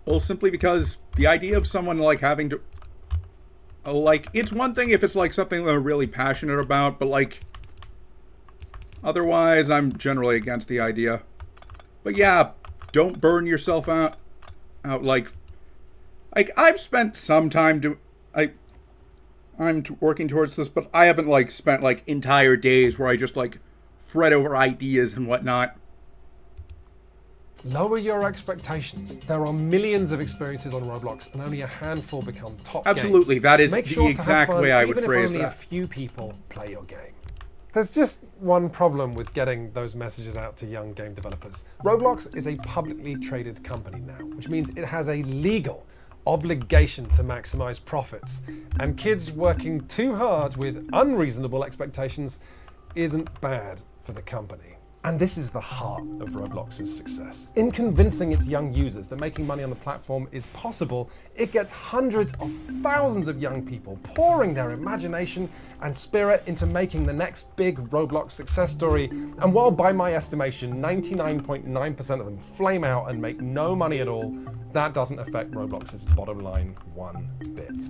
[SPEAKER 1] Well, simply because the idea of someone like having to, like, it's one thing if it's like something they're really passionate about, but like, Otherwise, I'm generally against the idea. But yeah, don't burn yourself out like I've spent some time I'm working towards this, but I haven't like spent like entire days where I just like fret over ideas and whatnot.
[SPEAKER 2] Lower your expectations. There are millions of experiences on Roblox, and only a handful become top
[SPEAKER 1] Absolutely,
[SPEAKER 2] games.
[SPEAKER 1] that is
[SPEAKER 2] Make
[SPEAKER 1] the
[SPEAKER 2] sure to
[SPEAKER 1] exact
[SPEAKER 2] have fun,
[SPEAKER 1] way I would
[SPEAKER 2] even
[SPEAKER 1] phrase
[SPEAKER 2] if only
[SPEAKER 1] that.
[SPEAKER 2] a few people play your game. There's just one problem with getting those messages out to young game developers. Roblox is a publicly traded company now, which means it has a legal obligation to maximize profits. And kids working too hard with unreasonable expectations isn't bad for the company. And this is the heart of Roblox's success. In convincing its young users that making money on the platform is possible, it gets hundreds of thousands of young people pouring their imagination and spirit into making the next big Roblox success story. And while by my estimation, 99.9% of them flame out and make no money at all, that doesn't affect Roblox's bottom line one bit.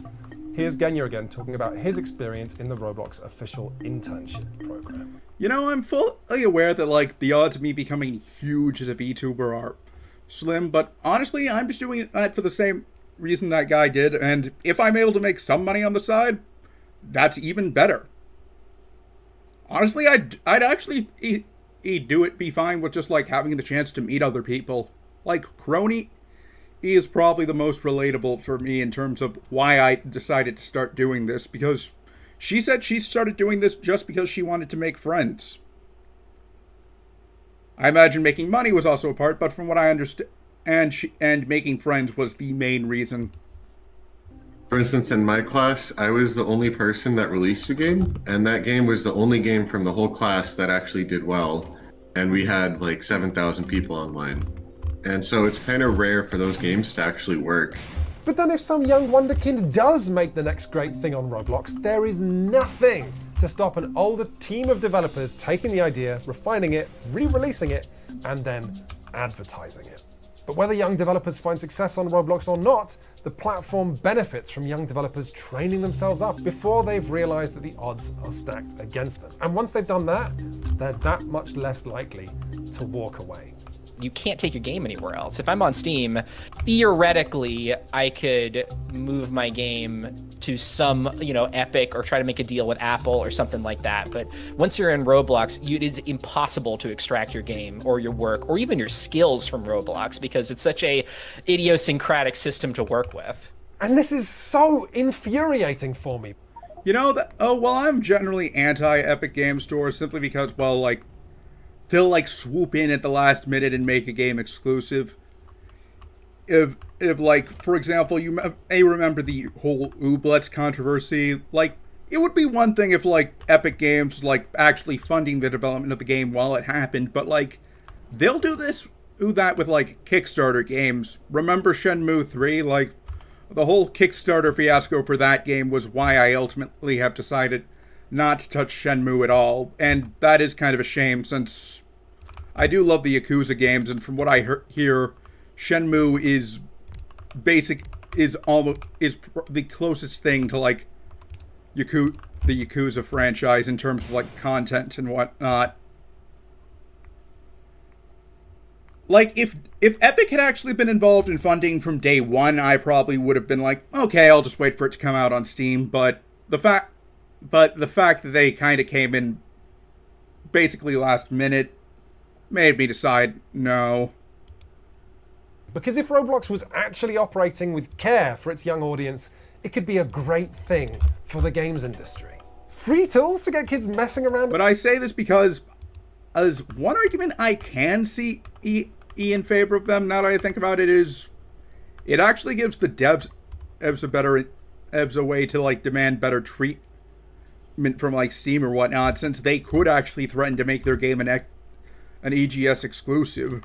[SPEAKER 2] Here's Genya again talking about his experience in the Roblox official internship program.
[SPEAKER 1] You know, I'm fully aware that, like, the odds of me becoming huge as a VTuber are slim, but honestly, I'm just doing that for the same reason that guy did, and if I'm able to make some money on the side, that's even better. Honestly, I'd actually be fine with just, like, having the chance to meet other people. Like, Crony is probably the most relatable for me in terms of why I decided to start doing this, because she said she started doing this just because she wanted to make friends. I imagine making money was also a part, but from what I understand, and making friends was the main reason.
[SPEAKER 5] For instance, in my class, I was the only person that released a game, and that game was the only game from the whole class that actually did well. And we had like 7,000 people online. And so it's kind of rare for those games to actually work.
[SPEAKER 2] But then if some young wonderkind does make the next great thing on Roblox, there is nothing to stop an older team of developers taking the idea, refining it, re-releasing it, and then advertising it. But whether young developers find success on Roblox or not, the platform benefits from young developers training themselves up before they've realized that the odds are stacked against them. And once they've done that, they're that much less likely to walk away.
[SPEAKER 7] You can't take your game anywhere else. If I'm on Steam, theoretically, I could move my game to some, Epic or try to make a deal with Apple or something like that. But once you're in Roblox, it is impossible to extract your game or your work or even your skills from Roblox because it's such a idiosyncratic system to work with.
[SPEAKER 2] And this is so infuriating for me.
[SPEAKER 1] I'm generally anti-Epic Game Store simply because, they'll swoop in at the last minute and make a game exclusive. If for example, you may remember the whole Ooblets controversy. It would be one thing if Epic Games actually funding the development of the game while it happened, but they'll do that with Kickstarter games. Remember Shenmue 3? The whole Kickstarter fiasco for that game was why I ultimately have decided not to touch Shenmue at all, and that is kind of a shame since I do love the Yakuza games, and from what I hear, Shenmue is the closest thing to the Yakuza franchise in terms of content and whatnot. If Epic had actually been involved in funding from day one, I probably would have been okay, I'll just wait for it to come out on Steam. But the fact that they kind of came in basically last minute made me decide no.
[SPEAKER 2] Because if Roblox was actually operating with care for its young audience, it could be a great thing for the games industry. Free tools to get kids messing around.
[SPEAKER 1] But I say this because, as one argument I can see in favor of them, now that I think about it, is it actually gives the devs a way to demand better treatment from Steam or whatnot, since they could actually threaten to make their game an EGS exclusive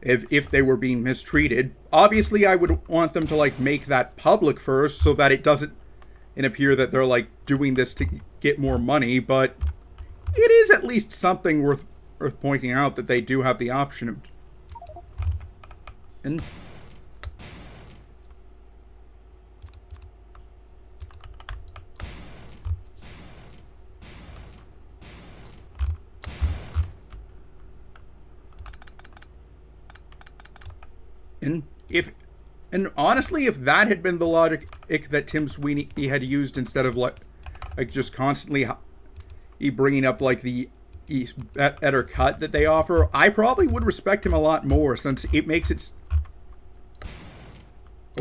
[SPEAKER 1] if they were being mistreated. Obviously, I would want them to make that public first so that it doesn't appear that they're doing this to get more money, but it is at least something worth pointing out that they do have the option of. And And honestly, if that had been the logic that Tim Sweeney had used instead of like just constantly bringing up like the better cut that they offer, I probably would respect him a lot more, since it makes it.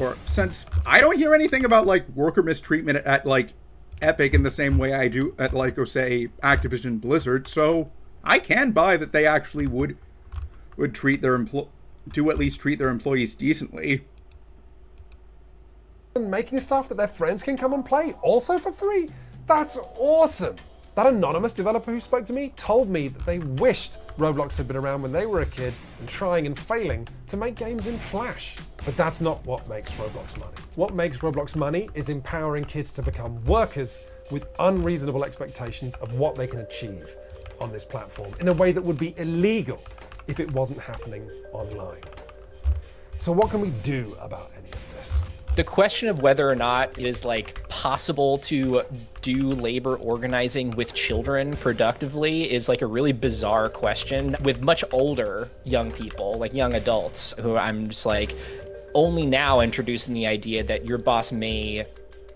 [SPEAKER 1] Or since I don't hear anything about like worker mistreatment at like Epic in the same way I do at like, say, Activision Blizzard, so I can buy that they actually would treat their at least treat their employees decently.
[SPEAKER 2] And making stuff that their friends can come and play, also for free. That's awesome. That anonymous developer who spoke to me told me that they wished Roblox had been around when they were a kid and trying and failing to make games in Flash. But that's not what makes Roblox money. What makes Roblox money is empowering kids to become workers with unreasonable expectations of what they can achieve on this platform in a way that would be illegal if it wasn't happening online. So what can we do about any of this?
[SPEAKER 7] The question of whether or not it is like possible to do labor organizing with children productively is like a really bizarre question with much older young people, like young adults, who I'm just like only now introducing the idea that your boss may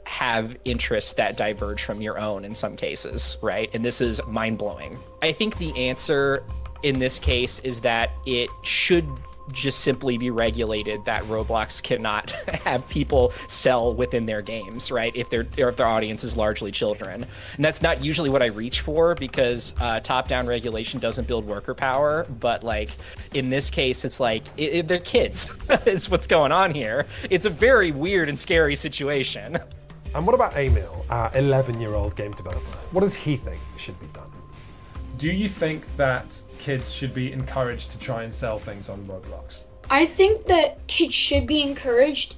[SPEAKER 7] have interests that diverge from your own in some cases, right? And this is mind-blowing. I think the answer in this case is that it should just simply be regulated that Roblox cannot have people sell within their games, right? If their audience is largely children. And that's not usually what I reach for, because top-down regulation doesn't build worker power. But like in this case, it's like they're kids. It's what's going on here. It's a very weird and scary situation.
[SPEAKER 2] And what about Emil, our 11-year-old game developer? What does he think should be done?
[SPEAKER 8] Do you think that kids should be encouraged to try and sell things on Roblox?
[SPEAKER 3] I think that kids should be encouraged,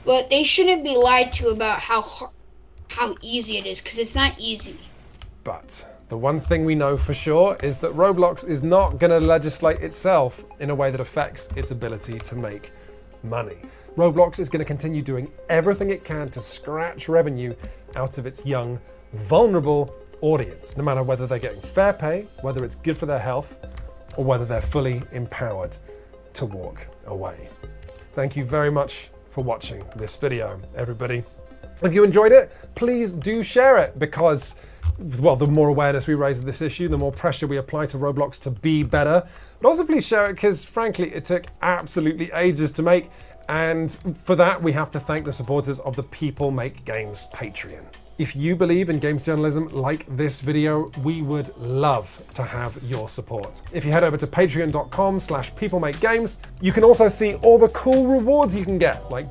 [SPEAKER 3] but they shouldn't be lied to about how easy it is, because it's not easy.
[SPEAKER 2] But the one thing we know for sure is that Roblox is not going to legislate itself in a way that affects its ability to make money. Roblox is going to continue doing everything it can to scratch revenue out of its young, vulnerable audience, no matter whether they're getting fair pay, whether it's good for their health, or whether they're fully empowered to walk away. Thank you very much for watching this video, everybody. If you enjoyed it, please do share it, because, well, the more awareness we raise of this issue, the more pressure we apply to Roblox to be better. But also please share it, because frankly, it took absolutely ages to make. And for that, we have to thank the supporters of the People Make Games Patreon. If you believe in games journalism like this video, we would love to have your support. If you head over to patreon.com/peoplemakegames, you can also see all the cool rewards you can get, like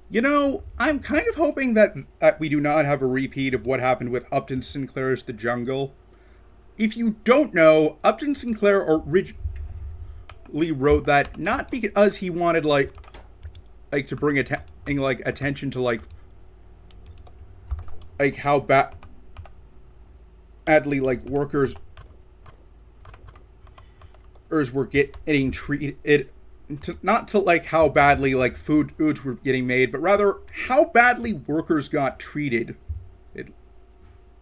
[SPEAKER 1] You know, I'm kind of hoping that we do not have a repeat of what happened with Upton Sinclair's The Jungle. If you don't know, Upton Sinclair originally wrote that not because he wanted like to bring attention to like how badly like workers were getting treated, not to like how badly like foods were getting made, but rather how badly workers got treated.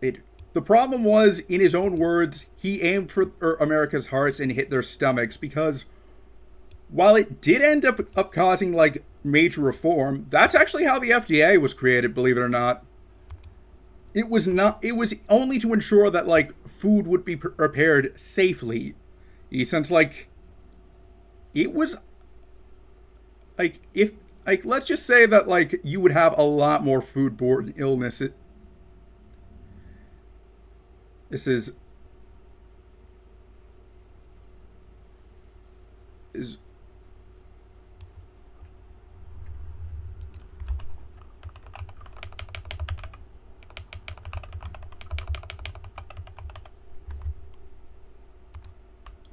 [SPEAKER 1] The problem was, in his own words, he aimed for America's hearts and hit their stomachs, because while it did end up causing like major reform, that's actually how the FDA was created, believe it or not. It was only to ensure that like food would be prepared safely. Since like it was like, if like, let's just say that like you would have a lot more foodborne illness. This is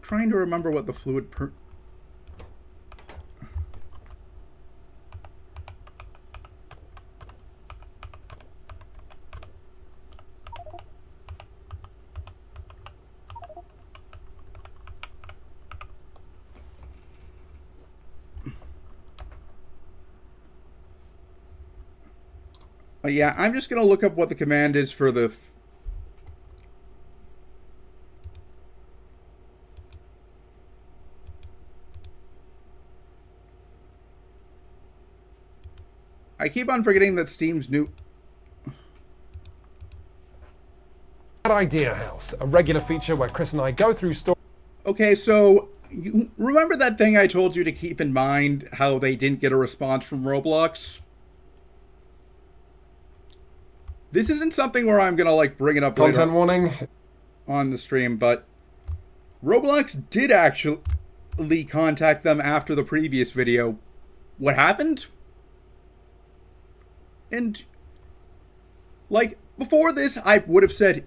[SPEAKER 1] trying to remember what the fluid yeah, I'm just gonna look up what the command is for the I keep on forgetting that Steam's new...
[SPEAKER 2] Bad Idea House, a regular feature where Chris and I go through stories.
[SPEAKER 1] Okay, so you remember that thing I told you to keep in mind, how they didn't get a response from Roblox? This isn't something where I'm gonna like bring it up
[SPEAKER 2] Content
[SPEAKER 1] later
[SPEAKER 2] warning.
[SPEAKER 1] on the stream, but Roblox did actually contact them after the previous video. What happened? And like before this, I would have said,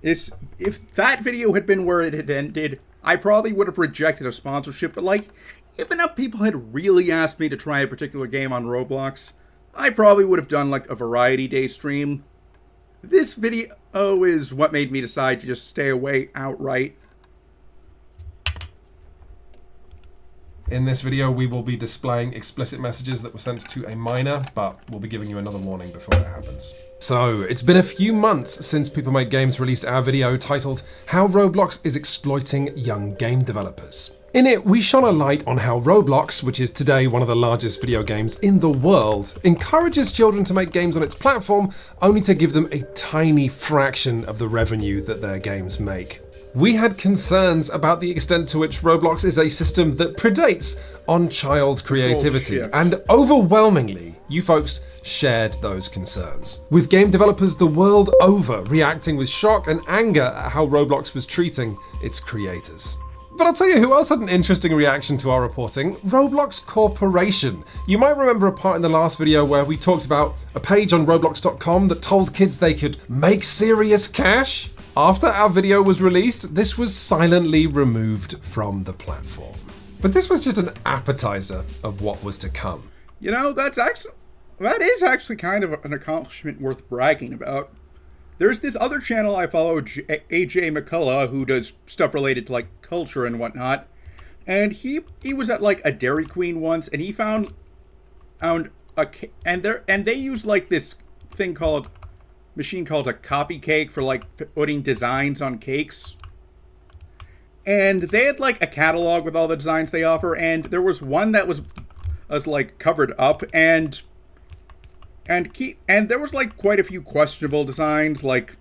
[SPEAKER 1] if that video had been where it had ended, I probably would have rejected a sponsorship. But like, if enough people had really asked me to try a particular game on Roblox, I probably would have done like a variety day stream. This video is what made me decide to just stay away outright.
[SPEAKER 2] In this video, we will be displaying explicit messages that were sent to a minor, but we'll be giving you another warning before it happens. So, it's been a few months since People Make Games released our video titled How Roblox is Exploiting Young Game Developers. In it, we shone a light on how Roblox, which is today one of the largest video games in the world, encourages children to make games on its platform only to give them a tiny fraction of the revenue that their games make. We had concerns about the extent to which Roblox is a system that predates on child creativity, and overwhelmingly, you folks shared those concerns. With game developers the world over reacting with shock and anger at how Roblox was treating its creators. But I'll tell you who else had an interesting reaction to our reporting: Roblox Corporation. You might remember a part in the last video where we talked about a page on Roblox.com that told kids they could make serious cash. After our video was released, this was silently removed from the platform. But this was just an appetizer of what was to come.
[SPEAKER 1] You know, that is actually kind of an accomplishment worth bragging about. There's this other channel I follow, AJ McCullough, who does stuff related to like culture and whatnot. And he was at like a Dairy Queen once, and he found and they use like this machine called a copy cake for like putting designs on cakes. And they had like a catalog with all the designs they offer, and there was one that was like covered up, and there was like quite a few questionable designs, like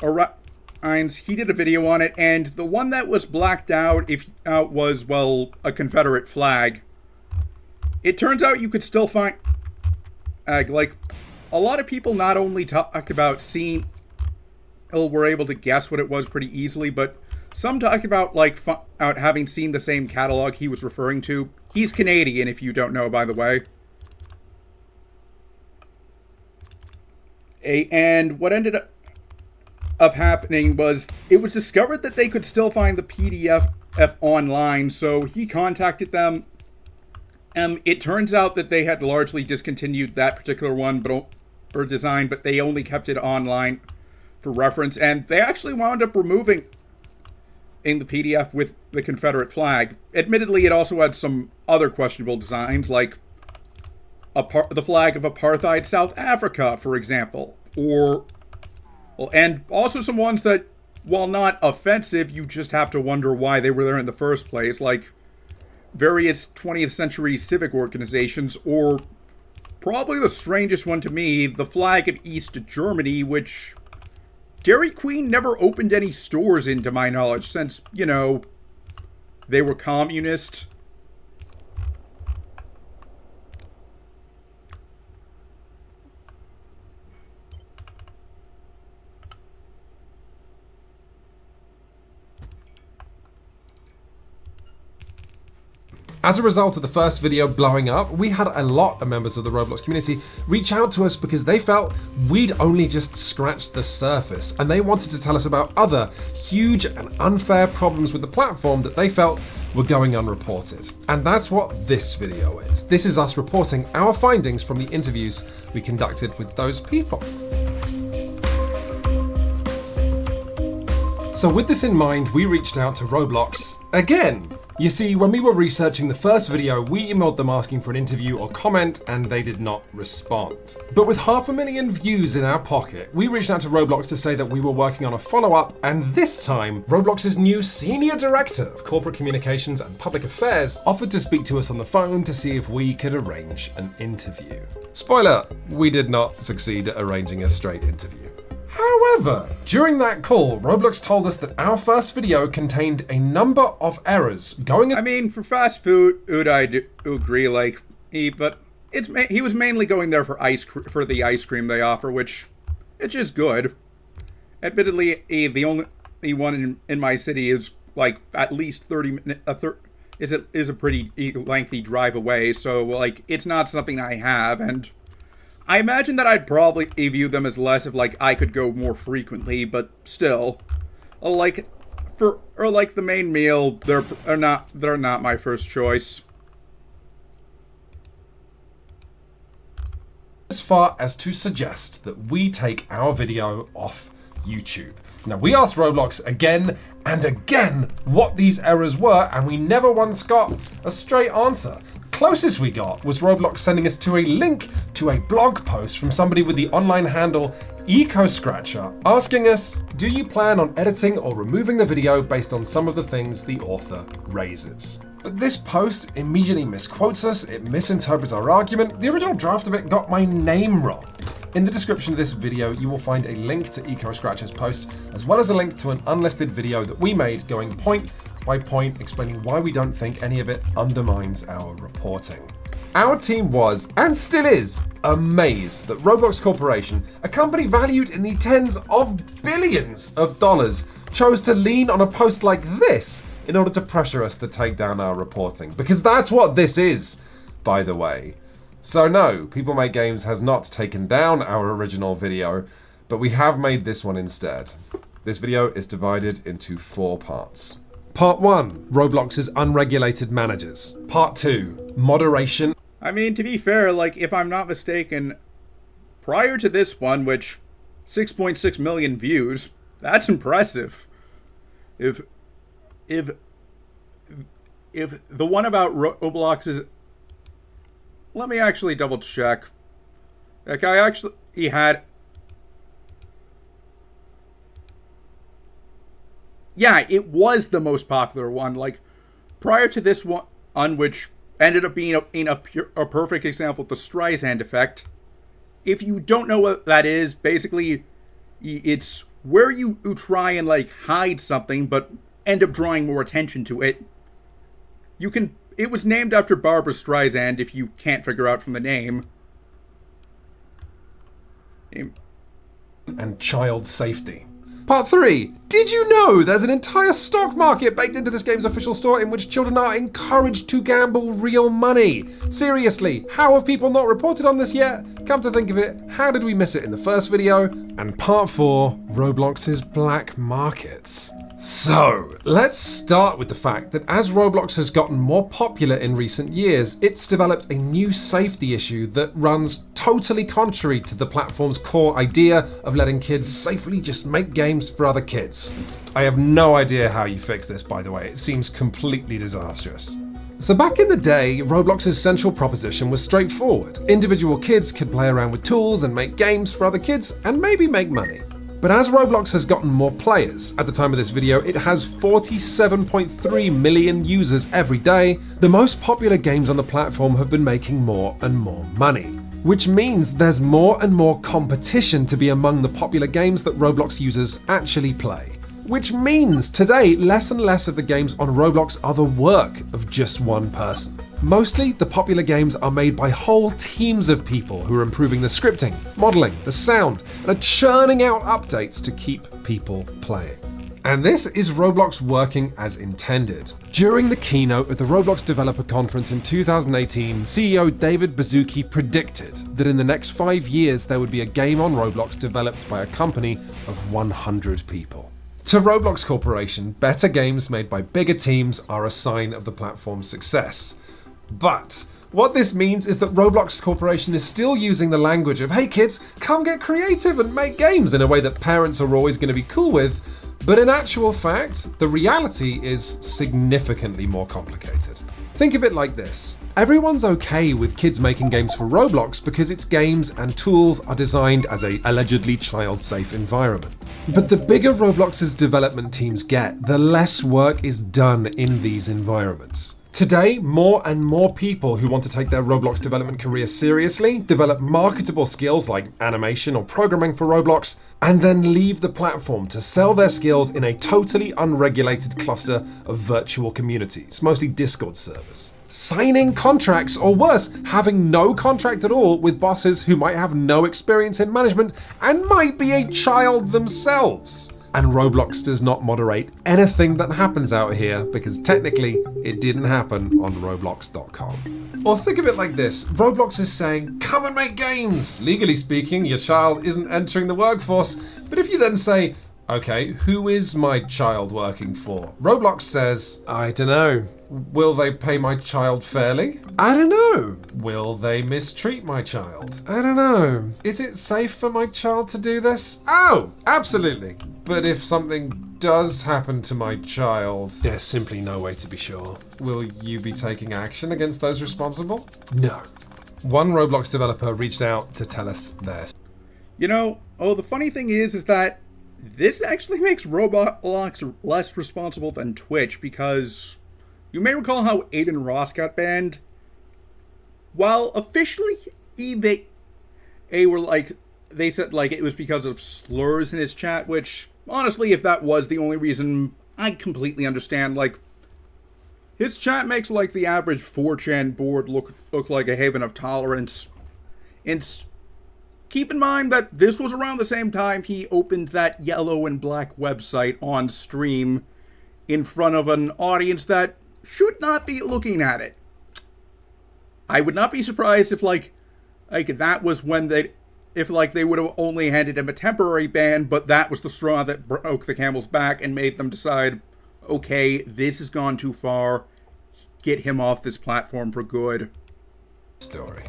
[SPEAKER 1] he did a video on it, and the one that was blacked out was, well, a Confederate flag. It turns out you could still find like a lot of people not only talked about were able to guess what it was pretty easily, but some talked about like having seen the same catalog he was referring to. He's Canadian, if you don't know, by the way. And what ended up happening was it was discovered that they could still find the PDF online, so he contacted them. It turns out that they had largely discontinued that particular one, or design, but they only kept it online for reference, and they actually wound up removing in the PDF with the Confederate flag. Admittedly, it also had some other questionable designs, like the flag of apartheid South Africa, for example, and also some ones that, while not offensive, you just have to wonder why they were there in the first place, like various 20th century civic organizations, or probably the strangest one to me, the flag of East Germany, which Dairy Queen never opened any stores in, to my knowledge, since, you know, they were communist.
[SPEAKER 2] As a result of the first video blowing up, we had a lot of members of the Roblox community reach out to us because they felt we'd only just scratched the surface, and they wanted to tell us about other huge and unfair problems with the platform that they felt were going unreported. And that's what this video is. This is us reporting our findings from the interviews we conducted with those people. So with this in mind, we reached out to Roblox again. You see, when we were researching the first video, we emailed them asking for an interview or comment, and they did not respond. But with 500,000 views in our pocket, we reached out to Roblox to say that we were working on a follow-up, and this time, Roblox's new Senior Director of Corporate Communications and Public Affairs offered to speak to us on the phone to see if we could arrange an interview. Spoiler, we did not succeed at arranging a straight interview. However, during that call, Roblox told us that our first video contained a number of errors going.
[SPEAKER 1] I mean, for fast food, I do agree, like, but he was mainly going there for the ice cream they offer, which it's just good. Admittedly, the only one in my city is like at least 30 minutes. Is a pretty lengthy drive away, so like it's not something I have, and I imagine that I'd probably view them as less if, like, I could go more frequently, but still, like, the main meal, they're not my first choice.
[SPEAKER 2] As far as to suggest that we take our video off YouTube. Now, we asked Roblox again and again what these errors were, and we never once got a straight answer. Closest we got was Roblox sending us to a link to a blog post from somebody with the online handle EcoScratcher asking us, do you plan on editing or removing the video based on some of the things the author raises? But this post immediately misquotes us, it misinterprets our argument. The original draft of it got my name wrong. In the description of this video, you will find a link to EcoScratcher's post, as well as a link to an unlisted video that we made going point by point explaining why we don't think any of it undermines our reporting. Our team was, and still is, amazed that Roblox Corporation, a company valued in the tens of billions of dollars, chose to lean on a post like this in order to pressure us to take down our reporting. Because that's what this is, by the way. So no, People Make Games has not taken down our original video, but we have made this one instead. This video is divided into 4 parts. Part 1, Roblox's unregulated managers. Part 2, moderation.
[SPEAKER 1] I mean, to be fair, like, if I'm not mistaken, prior to this one, which 6.6 million views, that's impressive. If the one about Roblox is, let me actually double check. Like, he had. Yeah, it was the most popular one. Like, prior to this one, which ended up being a perfect example of the Streisand effect. If you don't know what that is, basically, it's where you try and, like, hide something, but end up drawing more attention to it. It was named after Barbra Streisand, if you can't figure out from the name.
[SPEAKER 2] And child safety. Part 3. Did you know there's an entire stock market baked into this game's official store in which children are encouraged to gamble real money? Seriously, how have people not reported on this yet? Come to think of it, how did we miss it in the first video? And Part 4, Roblox's black markets. So, let's start with the fact that as Roblox has gotten more popular in recent years, it's developed a new safety issue that runs totally contrary to the platform's core idea of letting kids safely just make games for other kids. I have no idea how you fix this, by the way. It seems completely disastrous. So back in the day, Roblox's central proposition was straightforward. Individual kids could play around with tools and make games for other kids and maybe make money. But as Roblox has gotten more players, at the time of this video, it has 47.3 million users every day. The most popular games on the platform have been making more and more money, which means there's more and more competition to be among the popular games that Roblox users actually play. Which means today, less and less of the games on Roblox are the work of just one person. Mostly, the popular games are made by whole teams of people who are improving the scripting, modeling, the sound, and are churning out updates to keep people playing. And this is Roblox working as intended. During the keynote at the Roblox Developer Conference in 2018, CEO David Baszucki predicted that in the next 5 years there would be a game on Roblox developed by a company of 100 people. To Roblox Corporation, better games made by bigger teams are a sign of the platform's success. But what this means is that Roblox Corporation is still using the language of, hey kids, come get creative and make games in a way that parents are always going to be cool with, But in actual fact, the reality is significantly more complicated. Think of it like this. Everyone's okay with kids making games for Roblox because its games and tools are designed as a allegedly child-safe environment. But the bigger Roblox's development teams get, the less work is done in these environments. Today, more and more people who want to take their Roblox development career seriously develop marketable skills like animation or programming for Roblox, and then leave the platform to sell their skills in a totally unregulated cluster of virtual communities, mostly Discord servers. Signing contracts, or worse, having no contract at all with bosses who might have no experience in management and might be a child themselves. And Roblox does not moderate anything that happens out here because technically it didn't happen on Roblox.com. Or think of it like this, Roblox is saying, come and make games. Legally speaking, your child isn't entering the workforce. But if you then say, okay, who is my child working for? Roblox says, I don't know. Will they pay my child fairly? I don't know. Will they mistreat my child? I don't know. Is it safe for my child to do this? Oh, absolutely. But if something does happen to my child, there's simply no way to be sure. Will you be taking action against those responsible? No. One Roblox developer reached out to tell us this.
[SPEAKER 1] You know, the funny thing is that this actually makes Roblox less responsible than Twitch, because you may recall how Aiden Ross got banned. While officially they said it was because of slurs in his chat, which honestly, if that was the only reason, I completely understand. His chat makes the average 4chan board look like a haven of tolerance. And keep in mind that this was around the same time he opened that yellow and black website on stream in front of an audience that should not be looking at it. I would not be surprised if that was when they would have only handed him a temporary ban, but that was the straw that broke the camel's back and made them decide, okay, this has gone too far, get him off this platform for good.
[SPEAKER 2] Story.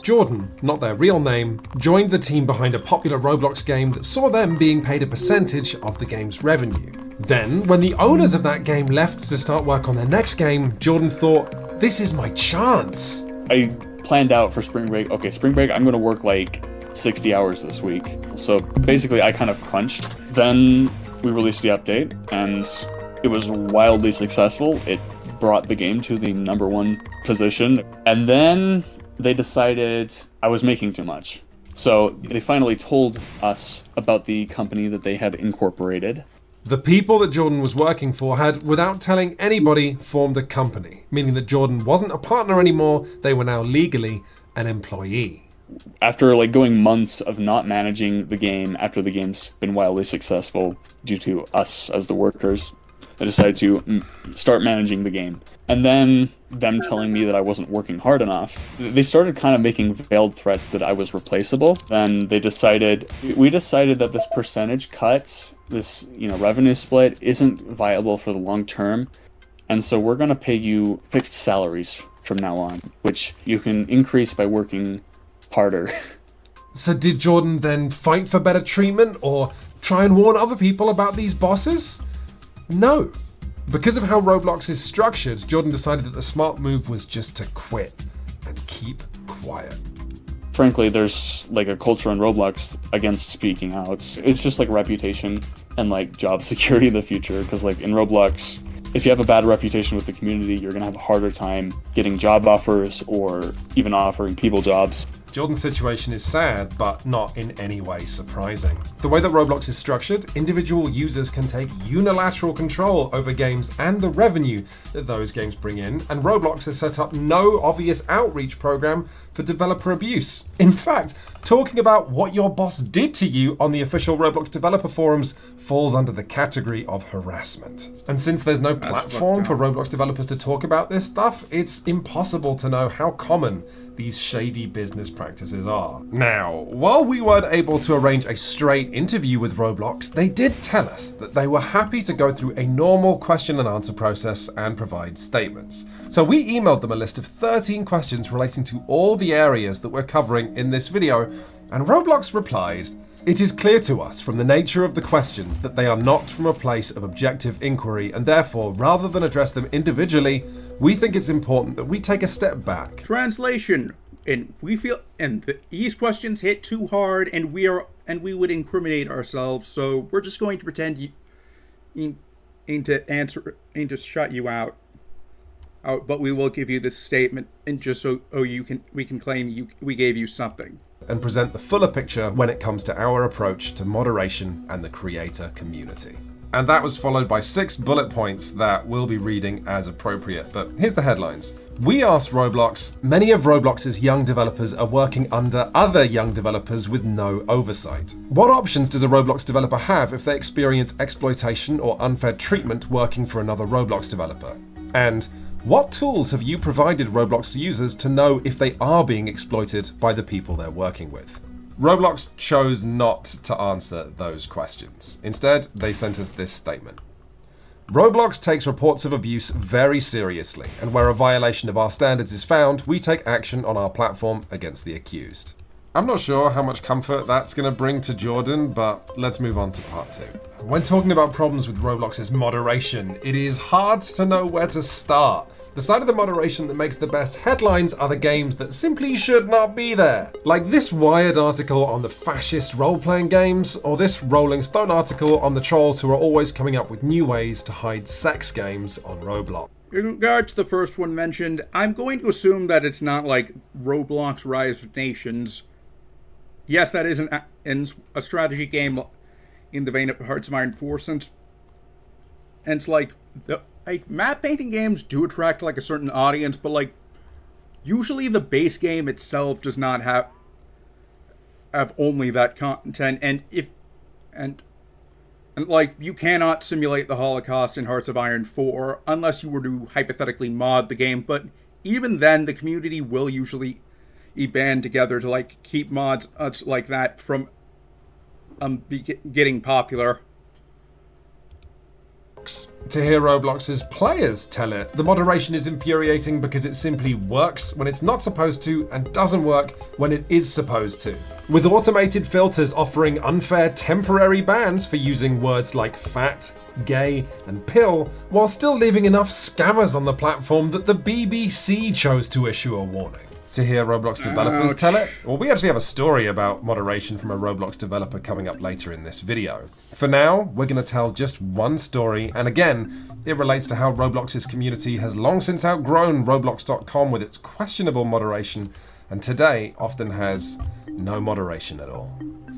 [SPEAKER 2] Jordan, not their real name, joined the team behind a popular Roblox game that saw them being paid a percentage of the game's revenue. Then, when the owners of that game left to start work on their next game, Jordan thought, this is my chance.
[SPEAKER 9] I planned out for spring break, okay, spring break, I'm gonna work 60 hours this week. So basically I kind of crunched. Then we released the update and it was wildly successful. It brought the game to the #1 position. And then they decided I was making too much. So they finally told us about the company that they had incorporated.
[SPEAKER 2] The people that Jordan was working for had, without telling anybody, formed a company, meaning that Jordan wasn't a partner anymore, they were now legally an employee.
[SPEAKER 9] After going months of not managing the game, after the game's been wildly successful due to us as the workers, I decided to start managing the game. And then them telling me that I wasn't working hard enough, they started kind of making veiled threats that I was replaceable. Then we decided that this percentage cut, this revenue split isn't viable for the long term. And so we're going to pay you fixed salaries from now on, which you can increase by working harder.
[SPEAKER 2] So did Jordan then fight for better treatment or try and warn other people about these bosses? No. Because of how Roblox is structured, Jordan decided that the smart move was just to quit and keep quiet.
[SPEAKER 9] Frankly, there's a culture in Roblox against speaking out. It's just reputation and job security in the future, because in Roblox, if you have a bad reputation with the community, you're going to have a harder time getting job offers or even offering people jobs.
[SPEAKER 2] Jordan's situation is sad, but not in any way surprising. The way that Roblox is structured, individual users can take unilateral control over games and the revenue that those games bring in, and Roblox has set up no obvious outreach program for developer abuse. In fact, talking about what your boss did to you on the official Roblox developer forums falls under the category of harassment. And since there's no platform for Roblox developers to talk about this stuff, it's impossible to know how common these shady business practices are. Now, while we weren't able to arrange a straight interview with Roblox, they did tell us that they were happy to go through a normal question and answer process and provide statements. So we emailed them a list of 13 questions relating to all the areas that we're covering in this video, and Roblox replied It is clear to us from the nature of the questions that they are not from a place of objective inquiry, and therefore, rather than address them individually, we think it's important that we take a step back.
[SPEAKER 1] Translation. And we feel, these questions hit too hard, and we would incriminate ourselves. So we're just going to pretend to shut you out. But we will give you this statement, and just so we can claim we gave you something.
[SPEAKER 2] And present the fuller picture when it comes to our approach to moderation and the creator community. And that was followed by 6 bullet points that we'll be reading as appropriate. But here's the headlines. We asked Roblox, many of Roblox's young developers are working under other young developers with no oversight. What options does a Roblox developer have if they experience exploitation or unfair treatment working for another Roblox developer? And what tools have you provided Roblox users to know if they are being exploited by the people they're working with? Roblox chose not to answer those questions. Instead, they sent us this statement. Roblox takes reports of abuse very seriously, and where a violation of our standards is found, we take action on our platform against the accused. I'm not sure how much comfort that's going to bring to Jordan, but let's move on to part 2. When talking about problems with Roblox's moderation, it is hard to know where to start. The side of the moderation that makes the best headlines are the games that simply should not be there. Like this Wired article on the fascist role-playing games, or this Rolling Stone article on the trolls who are always coming up with new ways to hide sex games on Roblox.
[SPEAKER 1] In regard to the first one mentioned, I'm going to assume that it's not like Roblox Rise of Nations. Yes, that is a strategy game in the vein of Hearts of Iron 4, since and it's like map painting games do attract like a certain audience, but like usually the base game itself does not have only that content, and like you cannot simulate the Holocaust in Hearts of Iron 4 unless you were to hypothetically mod the game, but even then the community will usually band together to like keep mods like that from getting popular.
[SPEAKER 2] To hear Roblox's players tell it, the moderation is infuriating because it simply works when it's not supposed to and doesn't work when it is supposed to. With automated filters offering unfair temporary bans for using words like fat, gay, and pill, while still leaving enough scammers on the platform that the BBC chose to issue a warning. To hear Roblox developers tell it? Well, we actually have a story about moderation from a Roblox developer coming up later in this video. For now, we're going to tell just one story, and again, it relates to how Roblox's community has long since outgrown Roblox.com with its questionable moderation, and today often has no moderation at all.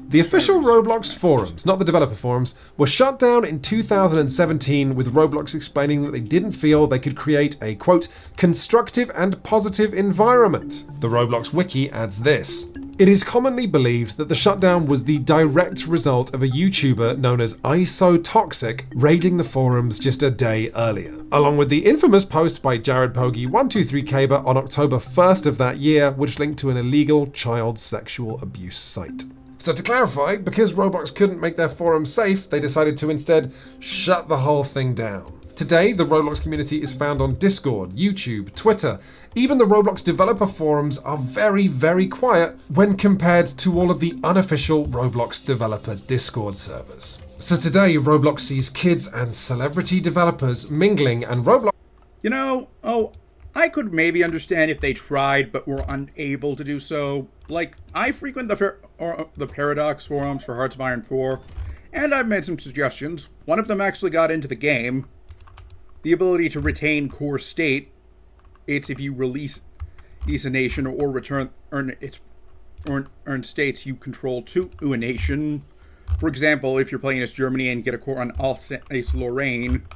[SPEAKER 2] The official Roblox forums, not the developer forums, were shut down in 2017 with Roblox explaining that they didn't feel they could create a, quote, constructive and positive environment. The Roblox wiki adds this. It is commonly believed that the shutdown was the direct result of a YouTuber known as IsoToxic raiding the forums just a day earlier, along with the infamous post by Jared Pogi123Kaber on October 1st of that year, which linked to an illegal child sexual abuse site. So to clarify, because Roblox couldn't make their forum safe, they decided to instead shut the whole thing down. Today, the Roblox community is found on Discord, YouTube, Twitter. Even the Roblox developer forums are very, very quiet when compared to all of the unofficial Roblox developer Discord servers. So today, Roblox sees kids and celebrity developers mingling, and Roblox...
[SPEAKER 1] I could maybe understand if they tried but were unable to do so. Like, I frequent the Paradox forums for Hearts of Iron 4, and I've made some suggestions. One of them actually got into the game. The ability to retain core state. It's if you release a nation or earn states you control to a nation. For example, if you're playing as Germany and get a core on Alsace-Lorraine,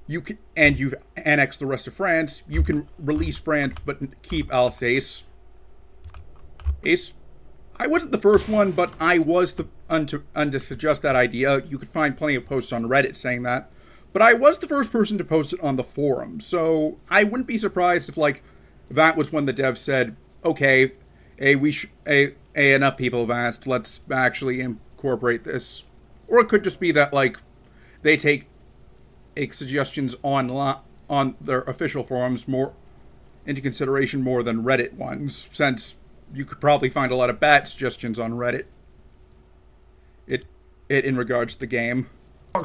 [SPEAKER 1] you've annexed the rest of France, you can release France but keep Alsace. I wasn't the first one, but I was the to suggest that idea. You could find plenty of posts on Reddit saying that. But I was the first person to post it on the forum, so I wouldn't be surprised if, like, that was when the devs said, okay, enough people have asked, let's actually incorporate this. Or it could just be that, like, they take suggestions on their official forums more into consideration more than Reddit ones, since you could probably find a lot of bad suggestions on Reddit. it in regards to the game.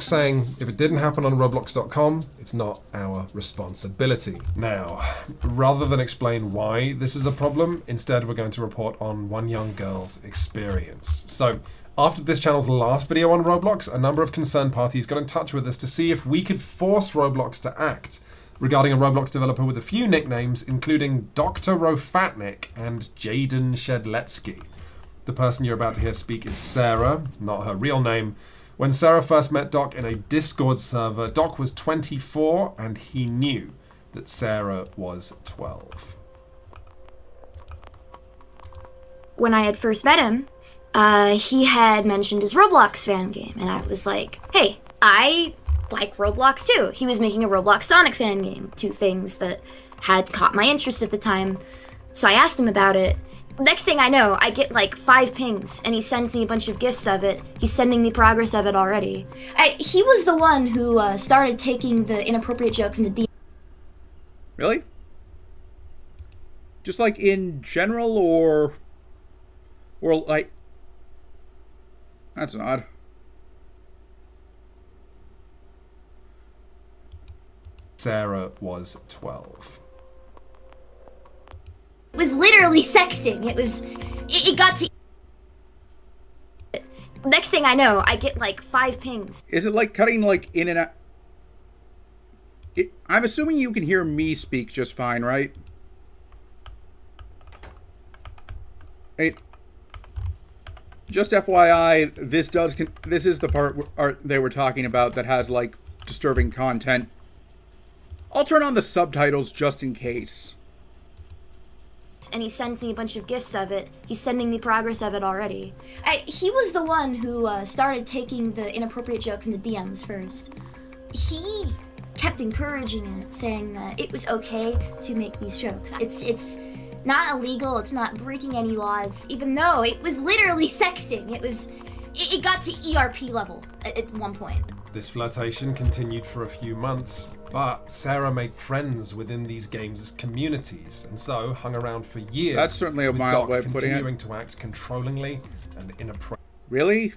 [SPEAKER 2] Saying if it didn't happen on Roblox.com, it's not our responsibility. Now, rather than explain why this is a problem, instead we're going to report on one young girl's experience. So, after this channel's last video on Roblox, a number of concerned parties got in touch with us to see if we could force Roblox to act regarding a Roblox developer with a few nicknames, including Dr. Rofatnik and Jaden Shedletsky. The person you're about to hear speak is Sarah, not her real name. When Sarah first met Doc in a Discord server, Doc was 24 and he knew that Sarah was 12.
[SPEAKER 10] When I had first met him, he had mentioned his Roblox fan game, and I was like, hey, I like Roblox too. He was making a Roblox Sonic fan game, two things that had caught my interest at the time. So I asked him about it. Next thing I know, I get like 5 pings, and he sends me a bunch of gifs of it. He's sending me progress of it already. He was the one who started taking the inappropriate jokes into DM.
[SPEAKER 1] Really? Just like in general, or like... That's odd.
[SPEAKER 2] Sarah was 12.
[SPEAKER 10] It was literally sexting. It got to... Next thing I know, I get like 5 pings.
[SPEAKER 1] Is it like cutting like in and out? I'm assuming you can hear me speak just fine, right? Just FYI, this is the part they were talking about that has like disturbing content. I'll turn on the subtitles just in case.
[SPEAKER 10] And he sends me a bunch of gifs of it. He's sending me progress of it already. He was the one who started taking the inappropriate jokes into DMs first. He kept encouraging it, saying that it was okay to make these jokes. It's not illegal, it's not breaking any laws, even though it was literally sexting. It got to ERP level at one point.
[SPEAKER 2] This flirtation continued for a few months, but Sarah made friends within these games' communities, and so hung around for years.
[SPEAKER 1] That's certainly a mild way of putting it.
[SPEAKER 2] Continuing to act controllingly and inappropriately.
[SPEAKER 1] Really?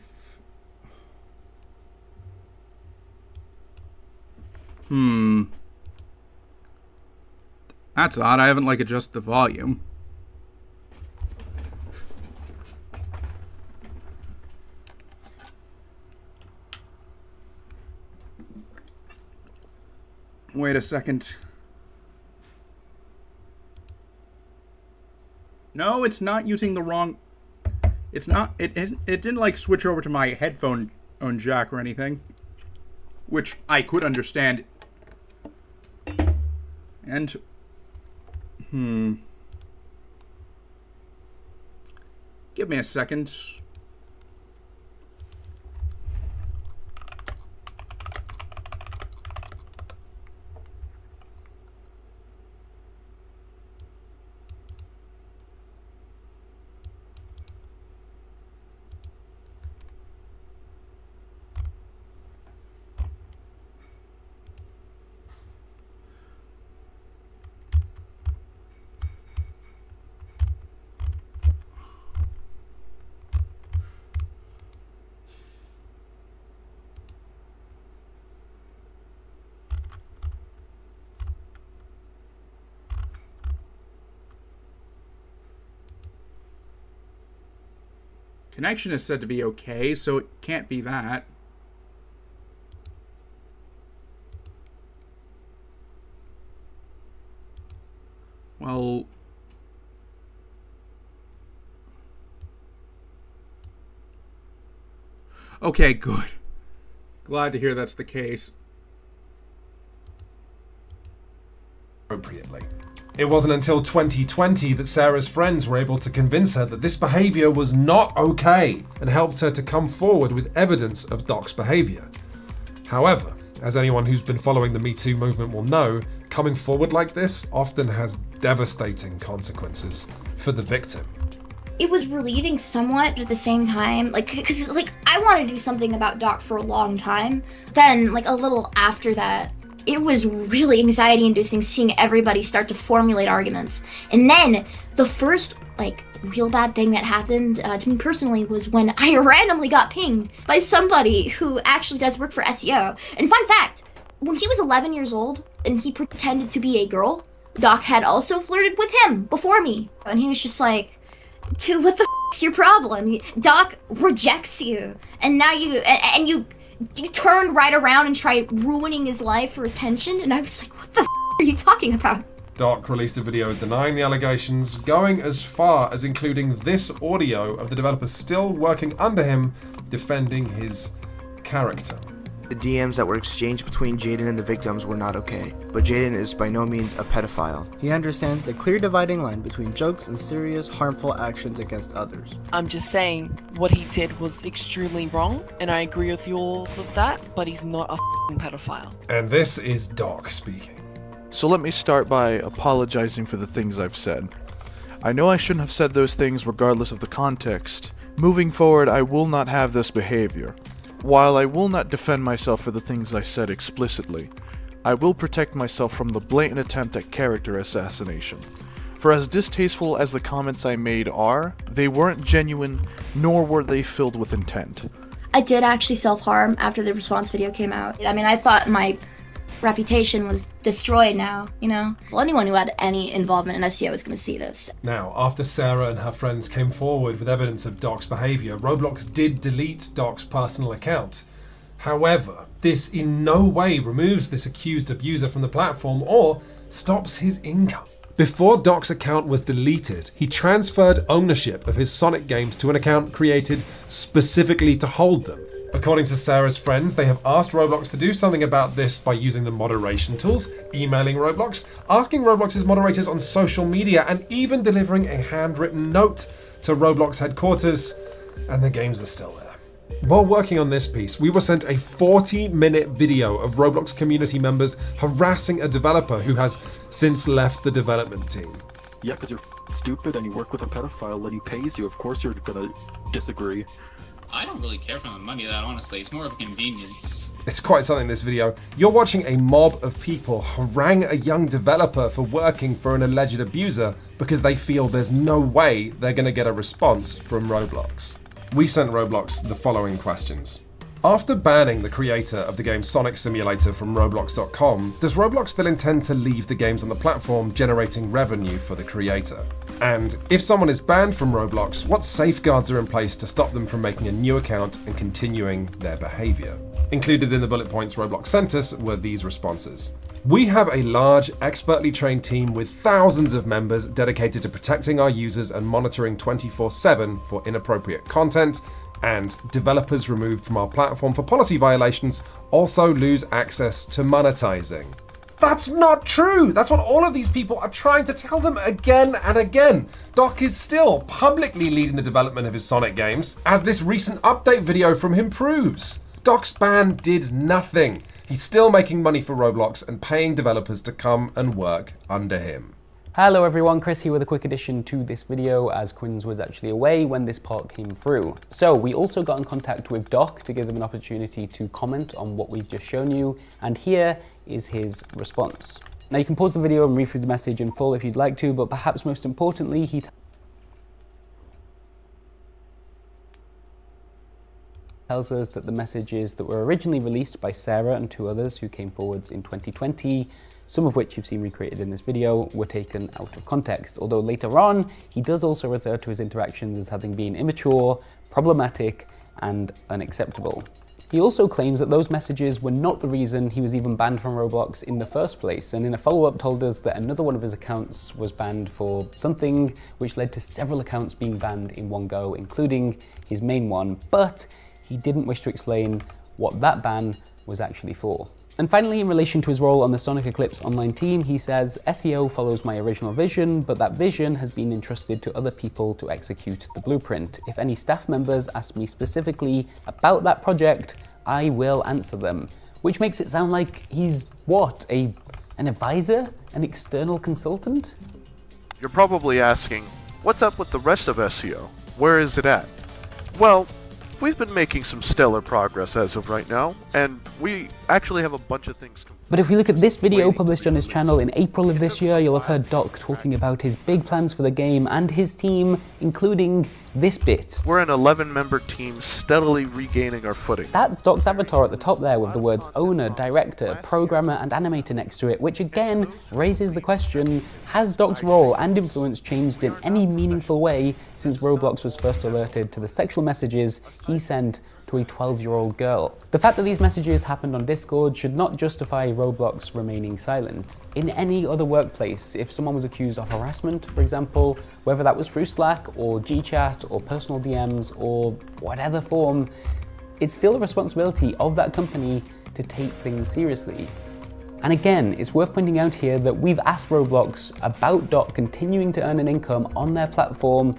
[SPEAKER 1] That's odd. I haven't like adjusted the volume. Wait a second. No, it's not using the wrong... It's not... It didn't like switch over to my headphone jack or anything. Which I could understand. And... Give me a second. Connection is said to be okay, so it can't be that. Well... Okay, good. Glad to hear that's the case.
[SPEAKER 2] Appropriately. It wasn't until 2020 that Sarah's friends were able to convince her that this behavior was not okay and helped her to come forward with evidence of Doc's behavior. However, as anyone who's been following the Me Too movement will know, coming forward like this often has devastating consequences for the victim.
[SPEAKER 10] It was relieving somewhat, but at the same time, because I wanted to do something about Doc for a long time. Then, a little after that, it was really anxiety-inducing seeing everybody start to formulate arguments. And then, the first like real bad thing that happened to me personally was when I randomly got pinged by somebody who actually does work for SEO. And fun fact, when he was 11 years old and he pretended to be a girl, Doc had also flirted with him before me. And he was just like, dude, what the f***'s your problem? Doc rejects you. And now you turned right around and tried ruining his life for attention. And I was like, what the f*** are you talking about?
[SPEAKER 2] Doc released a video denying the allegations, going as far as including this audio of the developer still working under him, defending his character.
[SPEAKER 11] The DMs that were exchanged between Jaden and the victims were not okay, but Jaden is by no means a pedophile.
[SPEAKER 12] He understands the clear dividing line between jokes and serious, harmful actions against others.
[SPEAKER 13] I'm just saying, what he did was extremely wrong, and I agree with you all of that, but he's not a f***ing pedophile.
[SPEAKER 2] And this is Doc speaking.
[SPEAKER 14] So let me start by apologizing for the things I've said. I know I shouldn't have said those things regardless of the context. Moving forward, I will not have this behavior. While I will not defend myself for the things I said explicitly, I will protect myself from the blatant attempt at character assassination. For as distasteful as the comments I made are, they weren't genuine, nor were they filled with intent.
[SPEAKER 10] I did actually self-harm after the response video came out. I mean, I thought my reputation was destroyed now, you know? Well, anyone who had any involvement in SEO is going to see this.
[SPEAKER 2] Now, after Sarah and her friends came forward with evidence of Doc's behavior, Roblox did delete Doc's personal account. However, this in no way removes this accused abuser from the platform or stops his income. Before Doc's account was deleted, he transferred ownership of his Sonic games to an account created specifically to hold them. According to Sarah's friends, they have asked Roblox to do something about this by using the moderation tools, emailing Roblox, asking Roblox's moderators on social media, and even delivering a handwritten note to Roblox headquarters, and the games are still there. While working on this piece, we were sent a 40-minute video of Roblox community members harassing a developer who has since left the development team.
[SPEAKER 15] Yeah, because you're stupid and you work with a pedophile and he pays you, of course you're gonna disagree.
[SPEAKER 16] I don't really care for the money, that honestly. It's more of a convenience.
[SPEAKER 2] It's quite something in this video. You're watching a mob of people harangue a young developer for working for an alleged abuser because they feel there's no way they're going to get a response from Roblox. We sent Roblox the following questions. After banning the creator of the game Sonic Simulator from Roblox.com, does Roblox still intend to leave the games on the platform generating revenue for the creator? And if someone is banned from Roblox, what safeguards are in place to stop them from making a new account and continuing their behavior? Included in the bullet points Roblox sent us were these responses. We have a large, expertly trained team with thousands of members dedicated to protecting our users and monitoring 24/7 for inappropriate content, and developers removed from our platform for policy violations also lose access to monetizing. That's not true! That's what all of these people are trying to tell them again and again. Doc is still publicly leading the development of his Sonic games, as this recent update video from him proves. Doc's ban did nothing. He's still making money for Roblox and paying developers to come and work under him.
[SPEAKER 17] Hello everyone, Chris here with a quick addition to this video, as Quinns was actually away when this part came through. So we also got in contact with Doc to give him an opportunity to comment on what we've just shown you, and here is his response. Now you can pause the video and read through the message in full if you'd like to, but perhaps most importantly, he tells us that the messages that were originally released by Sarah and 2 others who came forwards in 2020, some of which you've seen recreated in this video, were taken out of context. Although later on, he does also refer to his interactions as having been immature, problematic, and unacceptable. He also claims that those messages were not the reason he was even banned from Roblox in the first place, and in a follow-up told us that another one of his accounts was banned for something which led to several accounts being banned in one go, including his main one, but he didn't wish to explain what that ban was actually for. And finally, in relation to his role on the Sonic Eclipse online team, he says, SEO follows my original vision, but that vision has been entrusted to other people to execute the blueprint. If any staff members ask me specifically about that project, I will answer them. Which makes it sound like he's, what, an advisor? An external consultant?
[SPEAKER 14] You're probably asking, what's up with the rest of SEO? Where is it at? Well, we've been making some stellar progress as of right now, and we actually have a bunch of things.
[SPEAKER 17] But if we look at this video published on his channel in April of this year, you'll have heard Doc talking about his big plans for the game and his team, including this bit.
[SPEAKER 14] We're an 11-member team steadily regaining our footing.
[SPEAKER 17] That's Doc's avatar at the top there with the words owner, director, programmer and animator next to it, which again raises the question, has Doc's role and influence changed in any meaningful way since Roblox was first alerted to the sexual messages he sent to a 12-year-old girl? The fact that these messages happened on Discord should not justify Roblox remaining silent. In any other workplace, if someone was accused of harassment, for example, whether that was through Slack or GChat or personal DMs or whatever form, it's still a responsibility of that company to take things seriously. And again, it's worth pointing out here that we've asked Roblox about Doc continuing to earn an income on their platform,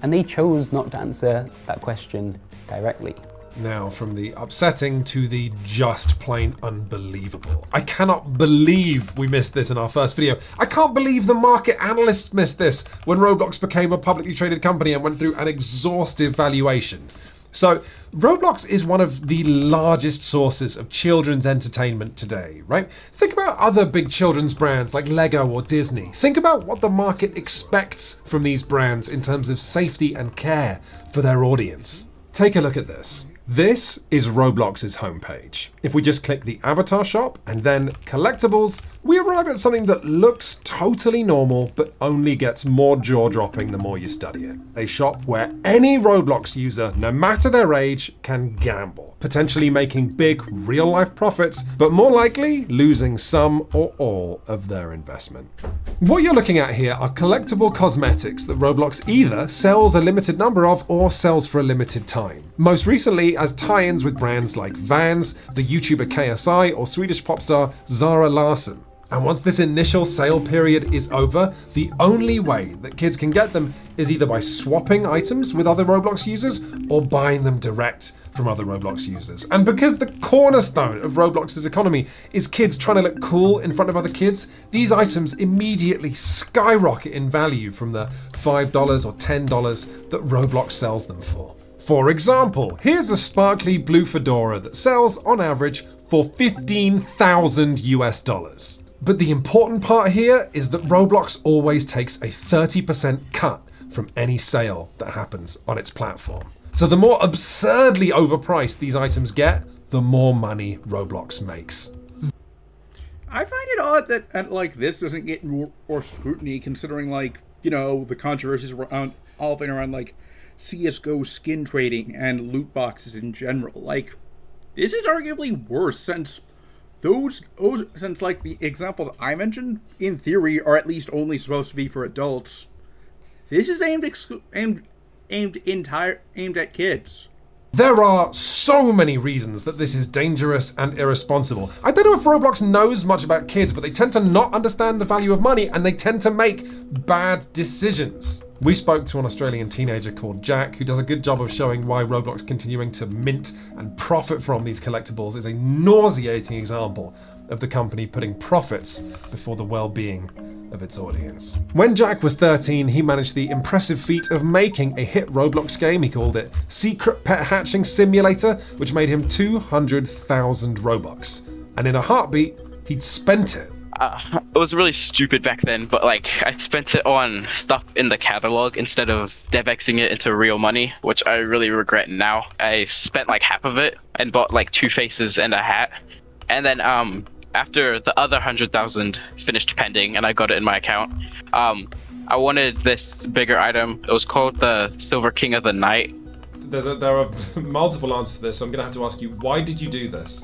[SPEAKER 17] and they chose not to answer that question directly.
[SPEAKER 2] Now, from the upsetting to the just plain unbelievable. I cannot believe we missed this in our first video. I can't believe the market analysts missed this when Roblox became a publicly traded company and went through an exhaustive valuation. So, Roblox is one of the largest sources of children's entertainment today, right? Think about other big children's brands like Lego or Disney. Think about what the market expects from these brands in terms of safety and care for their audience. Take a look at this. This is Roblox's homepage. If we just click the avatar shop and then collectibles, we arrive at something that looks totally normal, but only gets more jaw-dropping the more you study it. A shop where any Roblox user, no matter their age, can gamble, potentially making big real-life profits, but more likely losing some or all of their investment. What you're looking at here are collectible cosmetics that Roblox either sells a limited number of or sells for a limited time. Most recently as tie-ins with brands like Vans, the YouTuber KSI, or Swedish pop star Zara Larsson. And once this initial sale period is over, the only way that kids can get them is either by swapping items with other Roblox users or buying them direct from other Roblox users. And because the cornerstone of Roblox's economy is kids trying to look cool in front of other kids, these items immediately skyrocket in value from the $5 or $10 that Roblox sells them for. For example, here's a sparkly blue fedora that sells on average for 15,000 US dollars. But the important part here is that Roblox always takes a 30% cut from any sale that happens on its platform. So the more absurdly overpriced these items get, the more money Roblox makes.
[SPEAKER 1] I find it odd that like this doesn't get more scrutiny, considering like, you know, the controversies around like CSGO skin trading and loot boxes in general. Like, this is arguably worse since like the examples I mentioned in theory are at least only supposed to be for adults. This is aimed at kids.
[SPEAKER 2] There are so many reasons that this is dangerous and irresponsible. I don't know if Roblox knows much about kids, but they tend to not understand the value of money and they tend to make bad decisions. We spoke to an Australian teenager called Jack, who does a good job of showing why Roblox continuing to mint and profit from these collectibles is a nauseating example of the company putting profits before the well-being of its audience. When Jack was 13, he managed the impressive feat of making a hit Roblox game. He called it Secret Pet Hatching Simulator, which made him 200,000 Robux. And in a heartbeat, he'd spent it.
[SPEAKER 18] It was really stupid back then, but like I spent it on stuff in the catalog instead of DevXing it into real money, which I really regret now. I spent like half of it and bought like 2 faces and a hat. And then after the other 100,000 finished pending and I got it in my account, I wanted this bigger item. It was called the Silver King of the Night.
[SPEAKER 2] There are multiple answers to this, so I'm gonna have to ask you, why did you do this?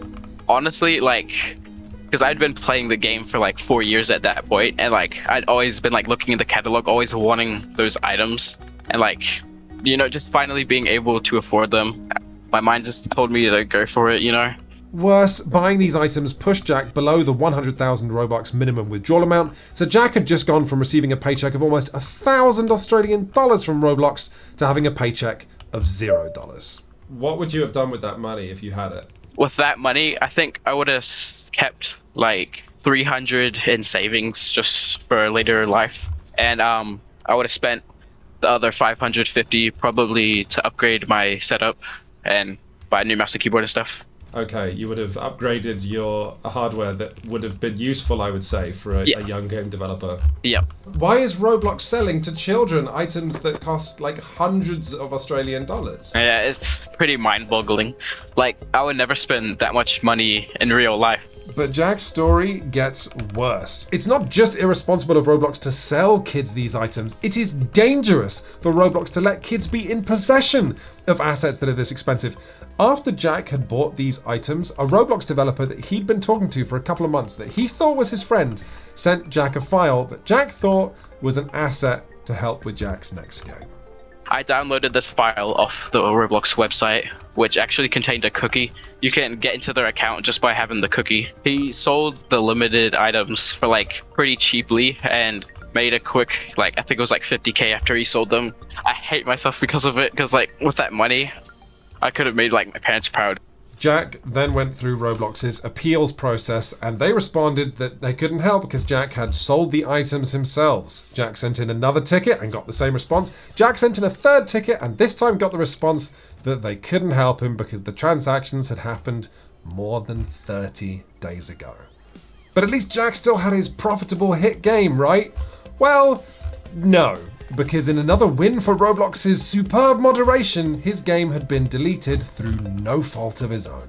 [SPEAKER 18] Honestly, like, because I'd been playing the game for like 4 years at that point, and like I'd always been like looking in the catalog, always wanting those items, and like, you know, just finally being able to afford them. My mind just told me to go for it, you know?
[SPEAKER 2] Worse, buying these items pushed Jack below the 100,000 Robux minimum withdrawal amount, so Jack had just gone from receiving a paycheck of almost 1,000 Australian dollars from Roblox to having a paycheck of $0. What would you have done with that money if you had it?
[SPEAKER 18] With that money, I think I would have kept like 300 in savings just for later life, and I would have spent the other 550 probably to upgrade my setup and buy a new mouse and keyboard and stuff.
[SPEAKER 2] Okay, you would have upgraded your hardware that would have been useful, I would say, for a young game developer.
[SPEAKER 18] Yep.
[SPEAKER 2] Why is Roblox selling to children items that cost like hundreds of Australian dollars?
[SPEAKER 18] Yeah, it's pretty mind-boggling. Like, I would never spend that much money in real life.
[SPEAKER 2] But Jack's story gets worse. It's not just irresponsible of Roblox to sell kids these items, it is dangerous for Roblox to let kids be in possession of assets that are this expensive. After Jack had bought these items, a Roblox developer that he'd been talking to for a couple of months that he thought was his friend sent Jack a file that Jack thought was an asset to help with Jack's next game.
[SPEAKER 18] I downloaded this file off the Roblox website, which actually contained a cookie. You can get into their account just by having the cookie. He sold the limited items for like pretty cheaply and made a quick, like, I think it was like 50k after he sold them. I hate myself because of it, because like with that money, I could have made like my parents proud.
[SPEAKER 2] Jack then went through Roblox's appeals process and they responded that they couldn't help because Jack had sold the items himself. Jack sent in another ticket and got the same response. Jack sent in a third ticket and this time got the response that they couldn't help him because the transactions had happened more than 30 days ago. But at least Jack still had his profitable hit game, right? Well, no. Because in another win for Roblox's superb moderation, his game had been deleted through no fault of his own.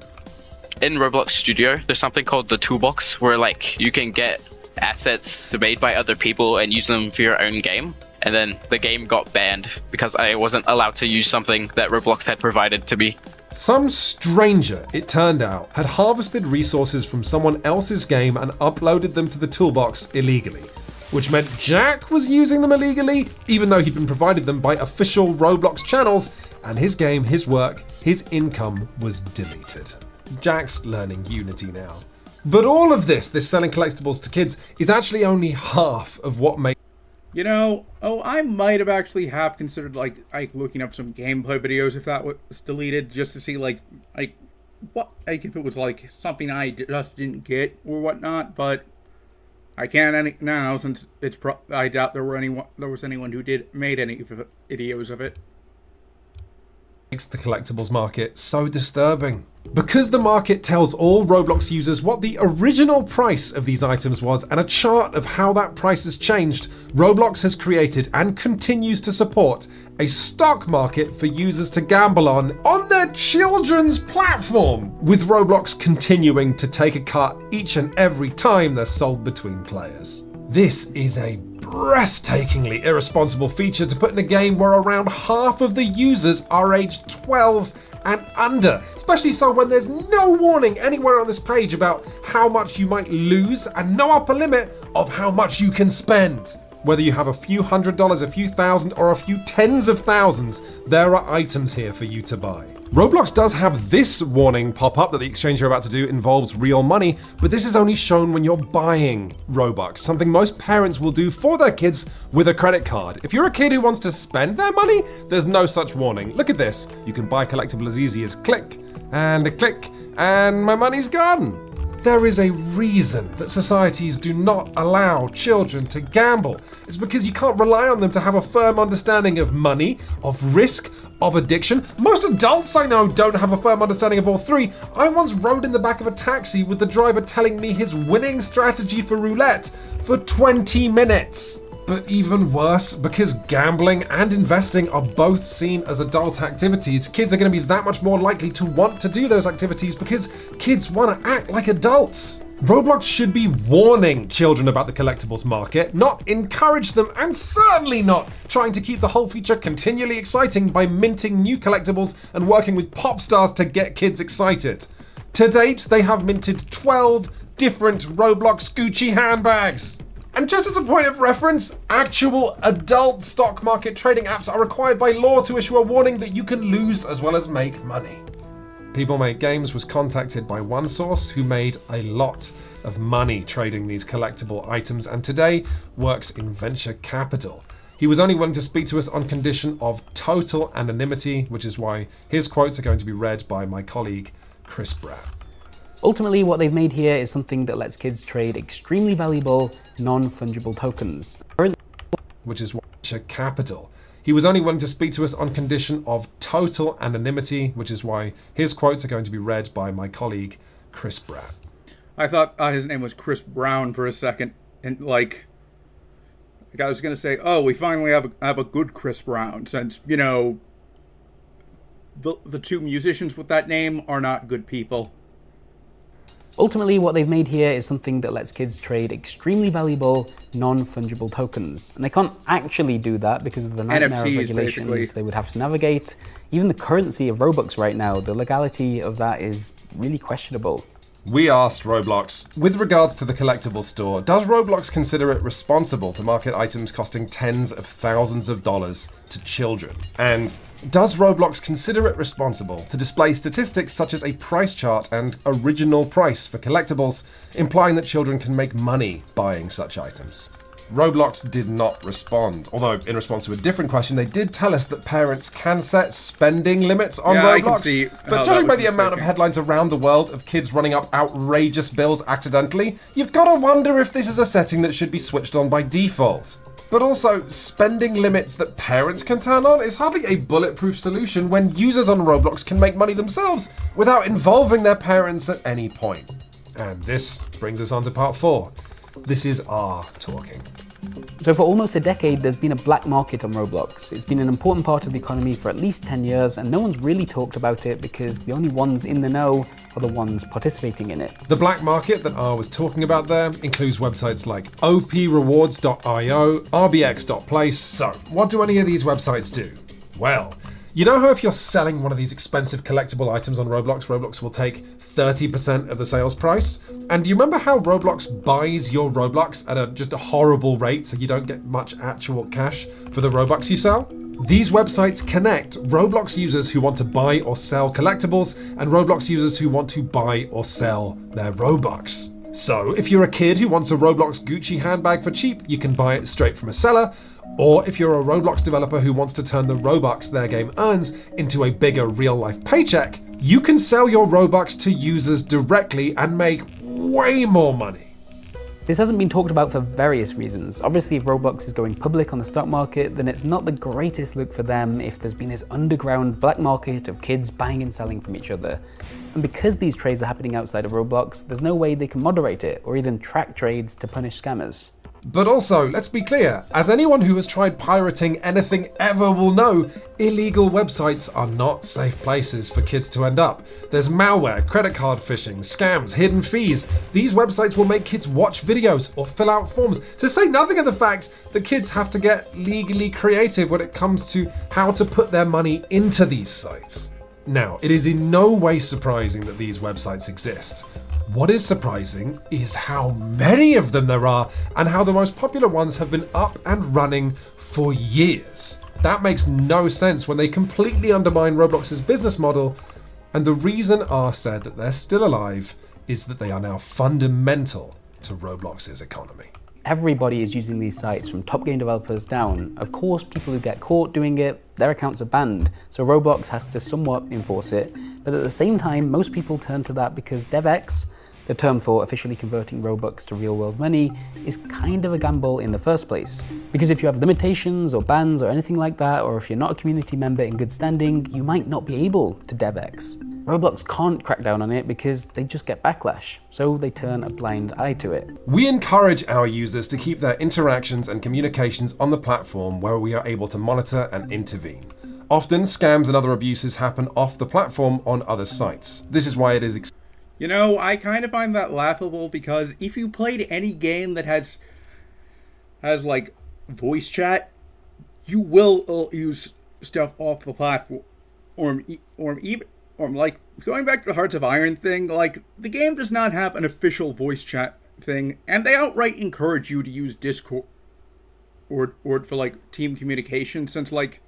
[SPEAKER 18] In Roblox Studio, there's something called the toolbox where like you can get assets made by other people and use them for your own game. And then the game got banned because I wasn't allowed to use something that Roblox had provided to me.
[SPEAKER 2] Some stranger, it turned out, had harvested resources from someone else's game and uploaded them to the toolbox illegally. Which meant Jack was using them illegally, even though he'd been provided them by official Roblox channels, and his game, his work, his income was deleted. Jack's learning Unity now. But all of this selling collectibles to kids, is actually only half of what makes...
[SPEAKER 1] You know, I might have actually considered like looking up some gameplay videos if that was deleted, just to see what if it was like something I just didn't get or whatnot, but I can't now since I doubt there was anyone who made any videos of it.
[SPEAKER 2] Makes the collectibles market so disturbing. Because the market tells all Roblox users what the original price of these items was and a chart of how that price has changed, Roblox has created and continues to support a stock market for users to gamble on their children's platform, with Roblox continuing to take a cut each and every time they're sold between players. This is a breathtakingly irresponsible feature to put in a game where around half of the users are aged 12 and under, especially so when there's no warning anywhere on this page about how much you might lose and no upper limit of how much you can spend. Whether you have a few $100s, a few thousand, or a few tens of thousands, there are items here for you to buy. Roblox does have this warning pop up that the exchange you're about to do involves real money, but this is only shown when you're buying Robux, something most parents will do for their kids with a credit card. If you're a kid who wants to spend their money, there's no such warning. Look at this. You can buy a collectible as easy as click, and my money's gone. There is a reason that societies do not allow children to gamble. It's because you can't rely on them to have a firm understanding of money, of risk, of addiction. Most adults I know don't have a firm understanding of all three. I once rode in the back of a taxi with the driver telling me his winning strategy for roulette for 20 minutes. But even worse, because gambling and investing are both seen as adult activities, kids are going to be that much more likely to want to do those activities because kids want to act like adults. Roblox should be warning children about the collectibles market, not encourage them, and certainly not trying to keep the whole feature continually exciting by minting new collectibles and working with pop stars to get kids excited. To date, they have minted 12 different Roblox Gucci handbags. And just as a point of reference, actual adult stock market trading apps are required by law to issue a warning that you can lose as well as make money. People Make Games was contacted by one source who made a lot of money trading these collectible items and today works in venture capital. He was only willing to speak to us on condition of total anonymity, which is why his quotes are going to be read by my colleague, Chris Brown.
[SPEAKER 17] Ultimately, what they've made here is something that lets kids trade extremely valuable, non-fungible tokens.
[SPEAKER 2] Which is venture capital. He was only willing to speak to us on condition of total anonymity, which is why his quotes are going to be read by my colleague, Chris Brown.
[SPEAKER 1] I thought his name was Chris Brown for a second, and like I was gonna say, oh, we finally have a good Chris Brown, since the two musicians with that name are not good people.
[SPEAKER 17] Ultimately, what they've made here is something that lets kids trade extremely valuable, non-fungible tokens. And they can't actually do that because of the nightmare
[SPEAKER 1] NFTs,
[SPEAKER 17] of regulations
[SPEAKER 1] basically.
[SPEAKER 17] they would have to navigate. Even the currency of Robux right now, the legality of that is really questionable.
[SPEAKER 2] We asked Roblox, with regards to the collectible store, does Roblox consider it responsible to market items costing tens of thousands of dollars to children? And does Roblox consider it responsible to display statistics such as a price chart and original price for collectibles, implying that children can make money buying such items? Roblox did not respond, although in response to a different question, they did tell us that parents can set spending limits on
[SPEAKER 1] Yeah,
[SPEAKER 2] Roblox.
[SPEAKER 1] I can see how
[SPEAKER 2] but
[SPEAKER 1] that
[SPEAKER 2] judging by
[SPEAKER 1] was
[SPEAKER 2] the amount of
[SPEAKER 1] mistaken.
[SPEAKER 2] headlines around the world of kids running up outrageous bills accidentally, you've got to wonder if this is a setting that should be switched on by default. But also, spending limits that parents can turn on is hardly a bulletproof solution when users on Roblox can make money themselves without involving their parents at any point. And this brings us on to part 4. This is our talking.
[SPEAKER 17] So for almost a decade, there's been a black market on Roblox. It's been an important part of the economy for at least 10 years, and no one's really talked about it because the only ones in the know are the ones participating in it.
[SPEAKER 2] The black market that R was talking about there includes websites like oprewards.io, rbx.place. So, what do any of these websites do? Well, you know how if you're selling one of these expensive collectible items on Roblox, Roblox will take 30% of the sales price? And do you remember how Roblox buys your Robux at just a horrible rate so you don't get much actual cash for the Robux you sell? These websites connect Roblox users who want to buy or sell collectibles and Roblox users who want to buy or sell their Robux. So if you're a kid who wants a Roblox Gucci handbag for cheap, you can buy it straight from a seller. Or if you're a Roblox developer who wants to turn the Robux their game earns into a bigger real-life paycheck, you can sell your Robux to users directly and make way more money.
[SPEAKER 17] This hasn't been talked about for various reasons. Obviously, if Roblox is going public on the stock market, then it's not the greatest look for them if there's been this underground black market of kids buying and selling from each other. And because these trades are happening outside of Roblox, there's no way they can moderate it or even track trades to punish scammers.
[SPEAKER 2] But also, let's be clear, as anyone who has tried pirating anything ever will know, illegal websites are not safe places for kids to end up. There's malware, credit card phishing, scams, hidden fees. These websites will make kids watch videos or fill out forms, to say nothing of the fact that kids have to get legally creative when it comes to how to put their money into these sites. Now, it is in no way surprising that these websites exist. What is surprising is how many of them there are and how the most popular ones have been up and running for years. That makes no sense when they completely undermine Roblox's business model, and the reason R said that they're still alive is that they are now fundamental to Roblox's economy.
[SPEAKER 17] Everybody is using these sites from top game developers down. Of course, people who get caught doing it, their accounts are banned, so Roblox has to somewhat enforce it. But at the same time, most people turn to that because DevX, the term for officially converting Robux to real-world money, is kind of a gamble in the first place. Because if you have limitations or bans or anything like that, or if you're not a community member in good standing, you might not be able to DevX. Roblox can't crack down on it because they just get backlash, so they turn a blind eye to it.
[SPEAKER 2] We encourage our users to keep their interactions and communications on the platform where we are able to monitor and intervene. Often, scams and other abuses happen off the platform on other sites. This is why it is
[SPEAKER 1] You know, I kind of find that laughable because if you played any game that has like voice chat, you will use stuff off the platform, or like going back to the Hearts of Iron thing. Like the game does not have an official voice chat thing, and they outright encourage you to use Discord or for like team communication, since like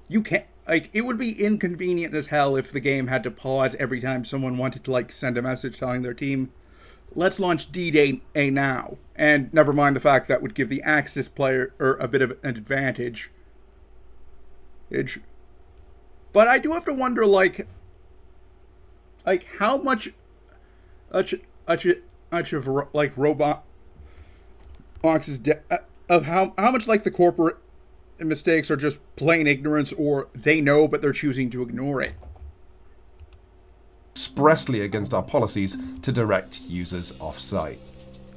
[SPEAKER 1] you can't. Like, it would be inconvenient as hell if the game had to pause every time someone wanted to, like, send a message telling their team, let's launch D-Day now. And never mind the fact that would give the Axis player a bit of an advantage. But I do have to wonder, like how much of like Roblox's of how much like the corporate mistakes are just plain ignorance, or they know but they're choosing to ignore it.
[SPEAKER 2] Expressly against our policies to direct users off-site.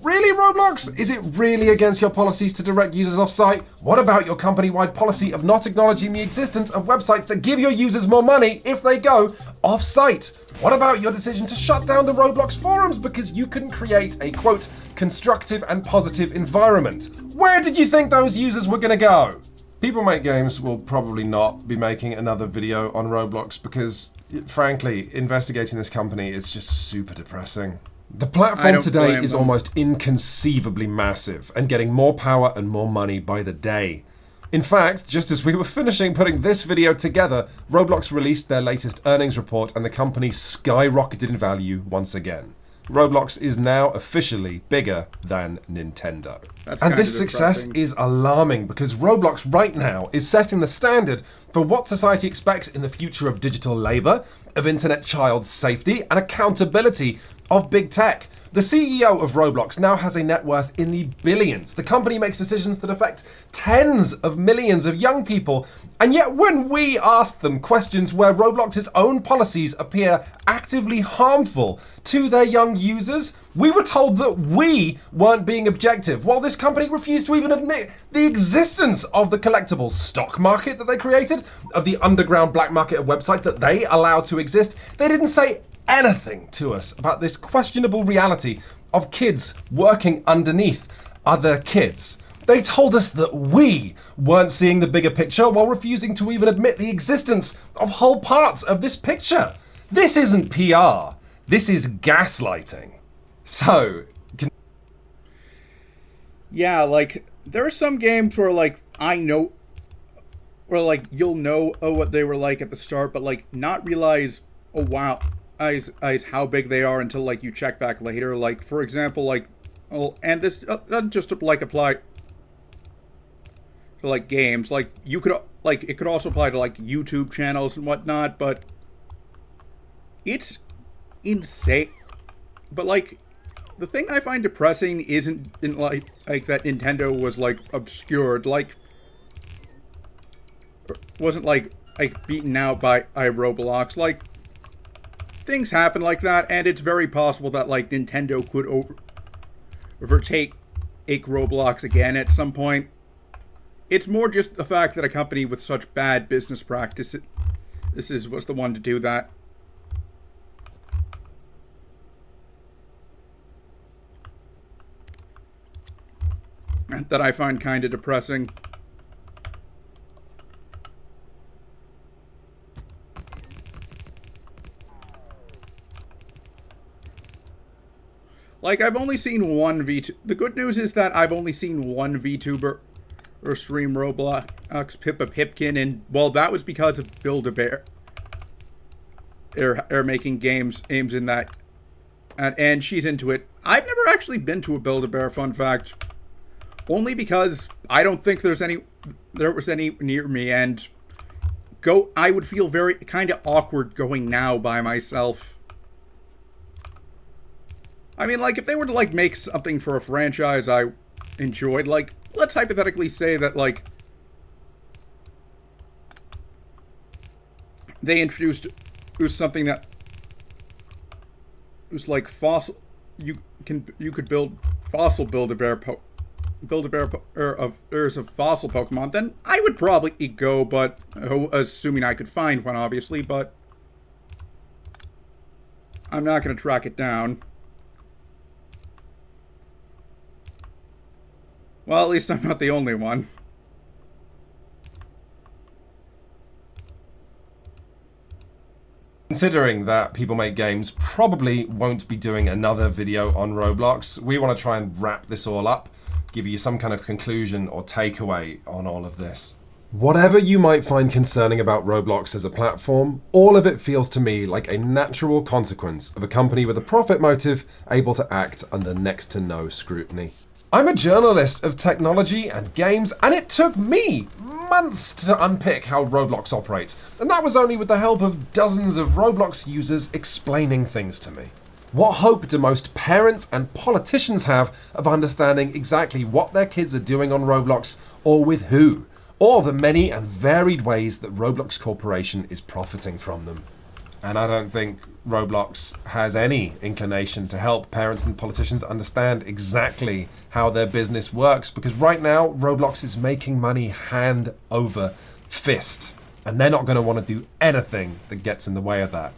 [SPEAKER 2] Really, Roblox? Is it really against your policies to direct users off-site? What about your company-wide policy of not acknowledging the existence of websites that give your users more money if they go off-site? What about your decision to shut down the Roblox forums because you couldn't create a, quote, constructive and positive environment? Where did you think those users were gonna go? People Make Games will probably not be making another video on Roblox because, frankly, investigating this company is just super depressing. The platform today is almost inconceivably massive and getting more power and more money by the day. In fact, just as we were finishing putting this video together, Roblox released their latest earnings report and the company skyrocketed in value once again. Roblox is now officially bigger than Nintendo. And this success is alarming because Roblox right now is setting the standard for what society expects in the future of digital labor, of internet child safety, and accountability of big tech. The CEO of Roblox now has a net worth in the billions. The company makes decisions that affect tens of millions of young people. And yet when we asked them questions where Roblox's own policies appear actively harmful to their young users, we were told that we weren't being objective, while this company refused to even admit the existence of the collectible stock market that they created, of the underground black market of websites that they allowed to exist. They didn't say anything to us about this questionable reality of kids working underneath other kids. They told us that we weren't seeing the bigger picture while refusing to even admit the existence of whole parts of this picture. This isn't PR. This is gaslighting. So,
[SPEAKER 1] yeah, like, there are some games where, like, I know, or, like, you'll know what they were like at the start, but, like, not realize, oh, wow, as how big they are until, like, you check back later. Like, for example, like, oh, and this doesn't just, like, apply to, like, games. Like, you could, like, it could also apply to, like, YouTube channels and whatnot, but it's insane. But, like, the thing I find depressing isn't like that Nintendo was, like, obscured, like, wasn't like beaten out by Roblox. Like, things happen like that, and it's very possible that, like, Nintendo could overtake Roblox again at some point. It's more just the fact that a company with such bad business practices was the one to do that. That I find kind of depressing. Like, I've only seen one The good news is that I've only seen one VTuber or stream Roblox, Pippa Pipkin, and, well, that was because of Build-A-Bear. They're making aims in that, and she's into it. I've never actually been to a Build-A-Bear, fun fact. Only because I don't think there was any near me, and I would feel very kind of awkward going now by myself. I mean, like, if they were to, like, make something for a franchise I enjoyed, like, let's hypothetically say that, like, they introduced something that was like fossil. You could build fossil Build-A-Bear of fossil Pokemon, then I would probably go, but assuming I could find one, obviously, but I'm not going to track it down. Well, at least I'm not the only one.
[SPEAKER 2] Considering that People Make Games probably won't be doing another video on Roblox, we want to try and wrap this all up, give you some kind of conclusion or takeaway on all of this. Whatever you might find concerning about Roblox as a platform, all of it feels to me like a natural consequence of a company with a profit motive able to act under next to no scrutiny. I'm a journalist of technology and games, and it took me months to unpick how Roblox operates, and that was only with the help of dozens of Roblox users explaining things to me. What hope do most parents and politicians have of understanding exactly what their kids are doing on Roblox, or with who? or the many and varied ways that Roblox Corporation is profiting from them. And I don't think Roblox has any inclination to help parents and politicians understand exactly how their business works, because right now Roblox is making money hand over fist, and they're not going to want to do anything that gets in the way of that,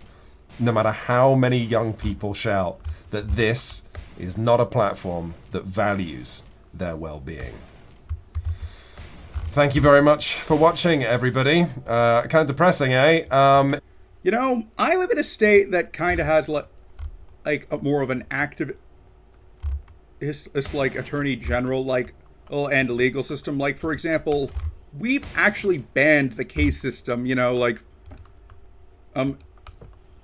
[SPEAKER 2] no matter how many young people shout that this is not a platform that values their well-being. Thank you very much for watching, everybody. Kind of depressing, eh?
[SPEAKER 1] You know, I live in a state that kind of has like a more of an active, it's like attorney general and legal system. Like, for example, we've actually banned the case system. You know, like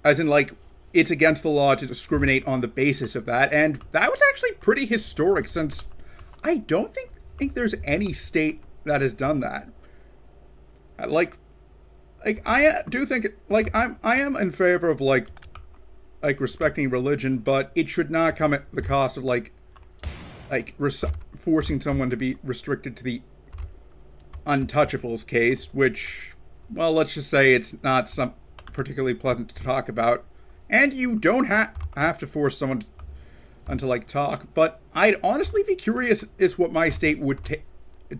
[SPEAKER 1] as in like it's against the law to discriminate on the basis of that, and that was actually pretty historic since I don't think there's any state that has done that. Like I do think I am in favor of like respecting religion, but it should not come at the cost of forcing someone to be restricted to the untouchables case, which, well, let's just say it's not some particularly pleasant to talk about, and you don't have to force someone to like talk. But I'd honestly be curious is what my state would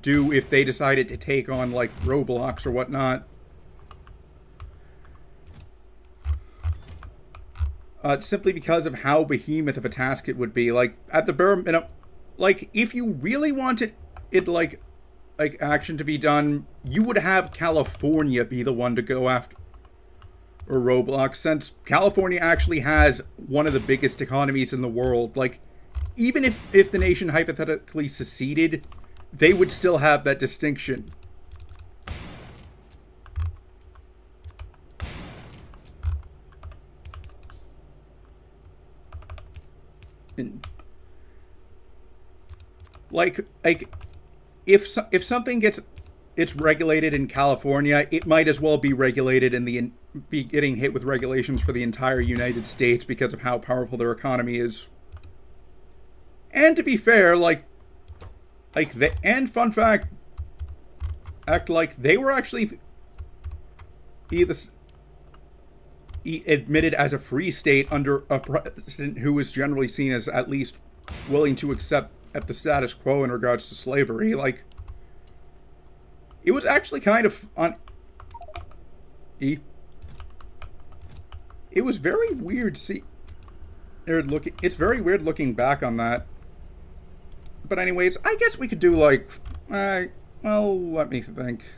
[SPEAKER 1] do if they decided to take on like Roblox or whatnot. Simply because of how behemoth of a task it would be. Like, at the bare minimum, like, if you really wanted it, like action to be done, you would have California be the one to go after or Roblox, since California actually has one of the biggest economies in the world. Like, even if the nation hypothetically seceded, they would still have that distinction. Like if something it's regulated in California, it might as well be regulated be getting hit with regulations for the entire United States because of how powerful their economy is. And to be fair, and fun fact, they were actually admitted as a free state under a president who was generally seen as at least willing to accept the status quo in regards to slavery. Like, it was actually kind of it was very weird to see. It's very weird looking back on that. But anyways, I guess we could do well, let me think.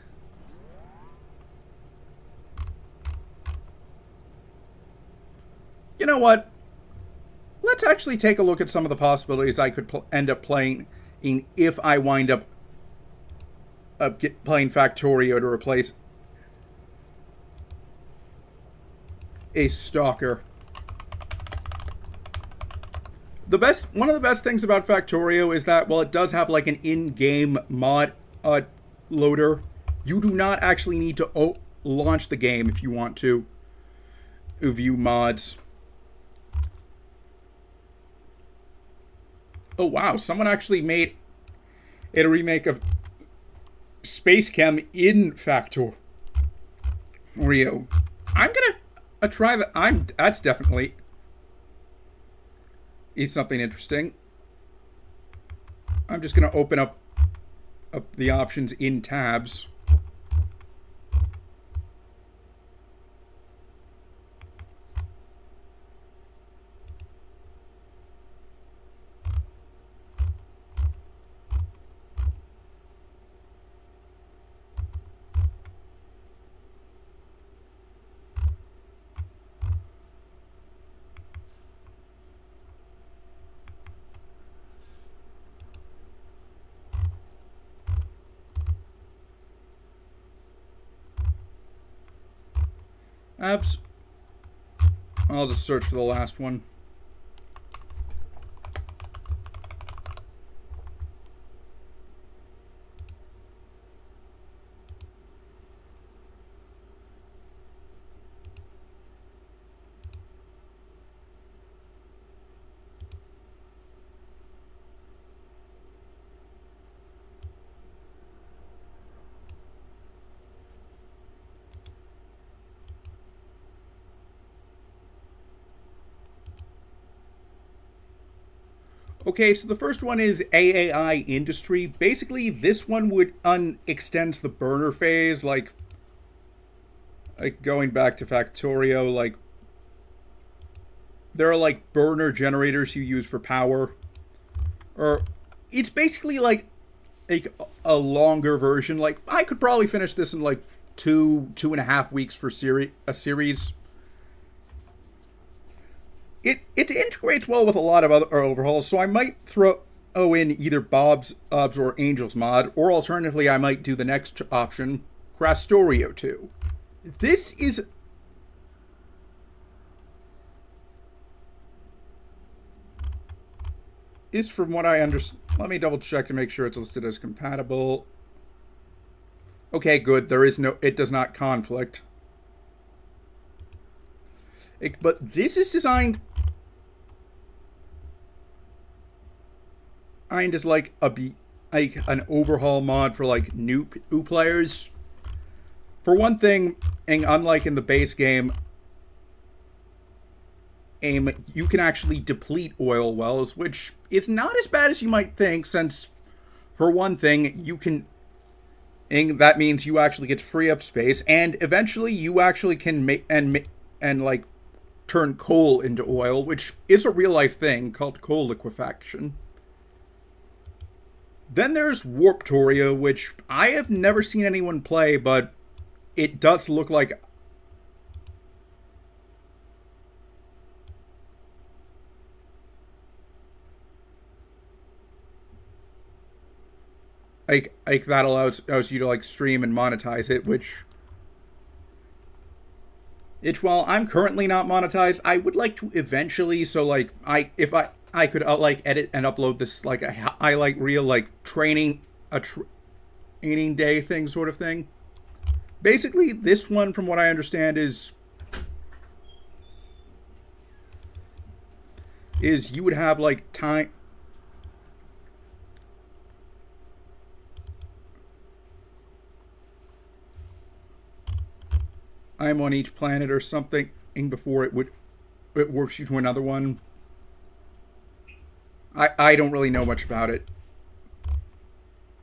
[SPEAKER 1] You know what? Let's actually take a look at some of the possibilities I could end up playing if I wind up playing Factorio to replace a stalker. One of the best things about Factorio is that while it does have like an in-game mod loader, you do not actually need to launch the game if you want to view mods. Oh wow, someone actually made a remake of Space Chem in Factorio. I'm gonna try that. That's definitely is something interesting. I'm just gonna open up the options in tabs. I'll just search for the last one. Okay, so the first one is AAI industry. Basically, this one would extends the burner phase, like going back to Factorio, like there are like burner generators you use for power. Or it's basically like a longer version. Like I could probably finish this in like 2.5 weeks for a series. It integrates well with a lot of other overhauls, so I might throw in either Bob's or Angel's mod, or alternatively I might do the next option, Factorio 2. This is from what I understand. Let me double check to make sure it's listed as compatible. Okay, good. It does not conflict. But this is designed as like an overhaul mod for like new players. For one thing, and unlike in the base game, you can actually deplete oil wells, which is not as bad as you might think, since for one thing, that means you actually get to free up space, and eventually you actually can make and like turn coal into oil, which is a real life thing called coal liquefaction. Then there's Warptorio, which I have never seen anyone play, but it does look like that allows you to like stream and monetize it, which while I'm currently not monetized, I would like to eventually. So like if I could like edit and upload this like a highlight reel, like training day thing sort of thing. Basically, this one, from what I understand, is you would have like time. I'm on each planet or something before it warps you to another one. I don't really know much about it.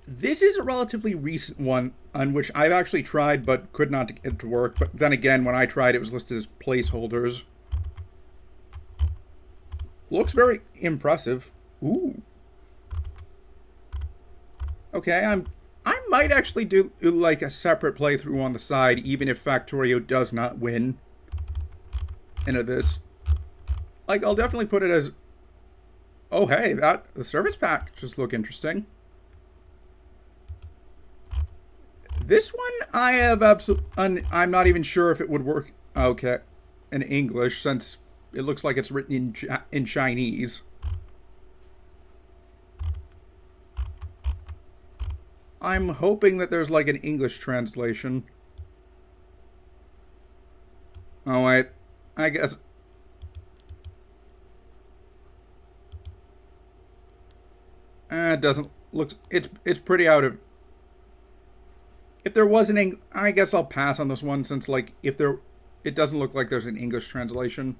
[SPEAKER 1] This is a relatively recent one on which I've actually tried but could not get it to work. But then again, when I tried, it was listed as placeholders. Looks very impressive. Ooh. Okay, I might actually do like a separate playthrough on the side, even if Factorio does not win into this. Like, I'll definitely put it as... Oh, hey, the service pack just look interesting. This one, I have I'm not even sure if it would work, okay, in English, since it looks like it's written in Chinese. I'm hoping that there's like an English translation. Oh wait, I guess. It doesn't look. It's pretty out of. If there was an I guess I'll pass on this one, since like it doesn't look like there's an English translation.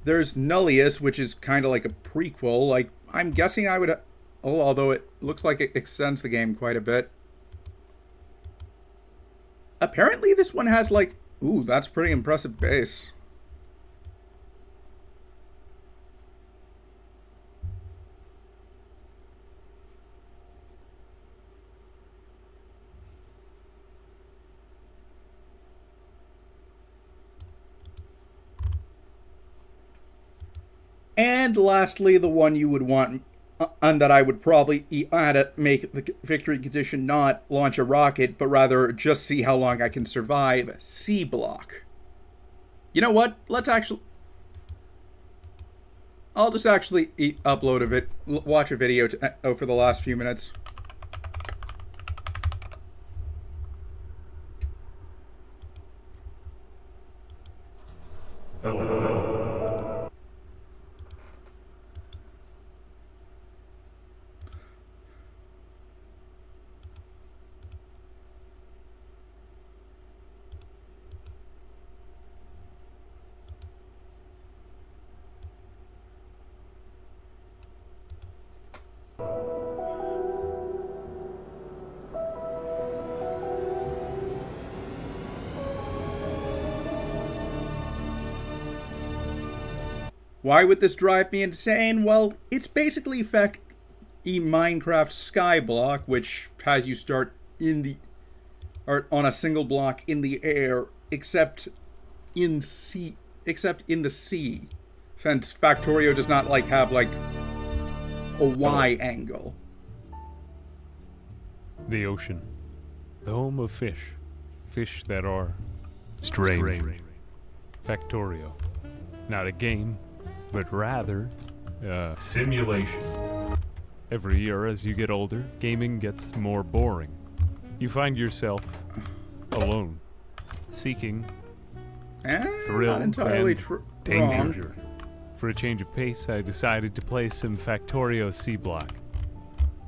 [SPEAKER 1] There's Nullius, which is kind of like a prequel. Like I'm guessing I would. Although it looks like it extends the game quite a bit. Apparently this one has like... Ooh, that's pretty impressive base. And lastly, the one you would want... and that I would probably make the victory condition not launch a rocket, but rather just see how long I can survive. C block. You know what? I'll just actually upload watch a video for the last few minutes. Why would this drive me insane? Well, it's basically Minecraft Skyblock, which has you start on a single block in the air, except in the sea, since Factorio does not have a Y angle.
[SPEAKER 19] The ocean, the home of fish, fish that are strange. Factorio, not a game, but rather a simulation. Every year as you get older, gaming gets more boring. You find yourself alone, seeking thrills
[SPEAKER 1] not entirely
[SPEAKER 19] and danger.
[SPEAKER 1] wrong.
[SPEAKER 19] For a change of pace, I decided to play some Factorio C-Block.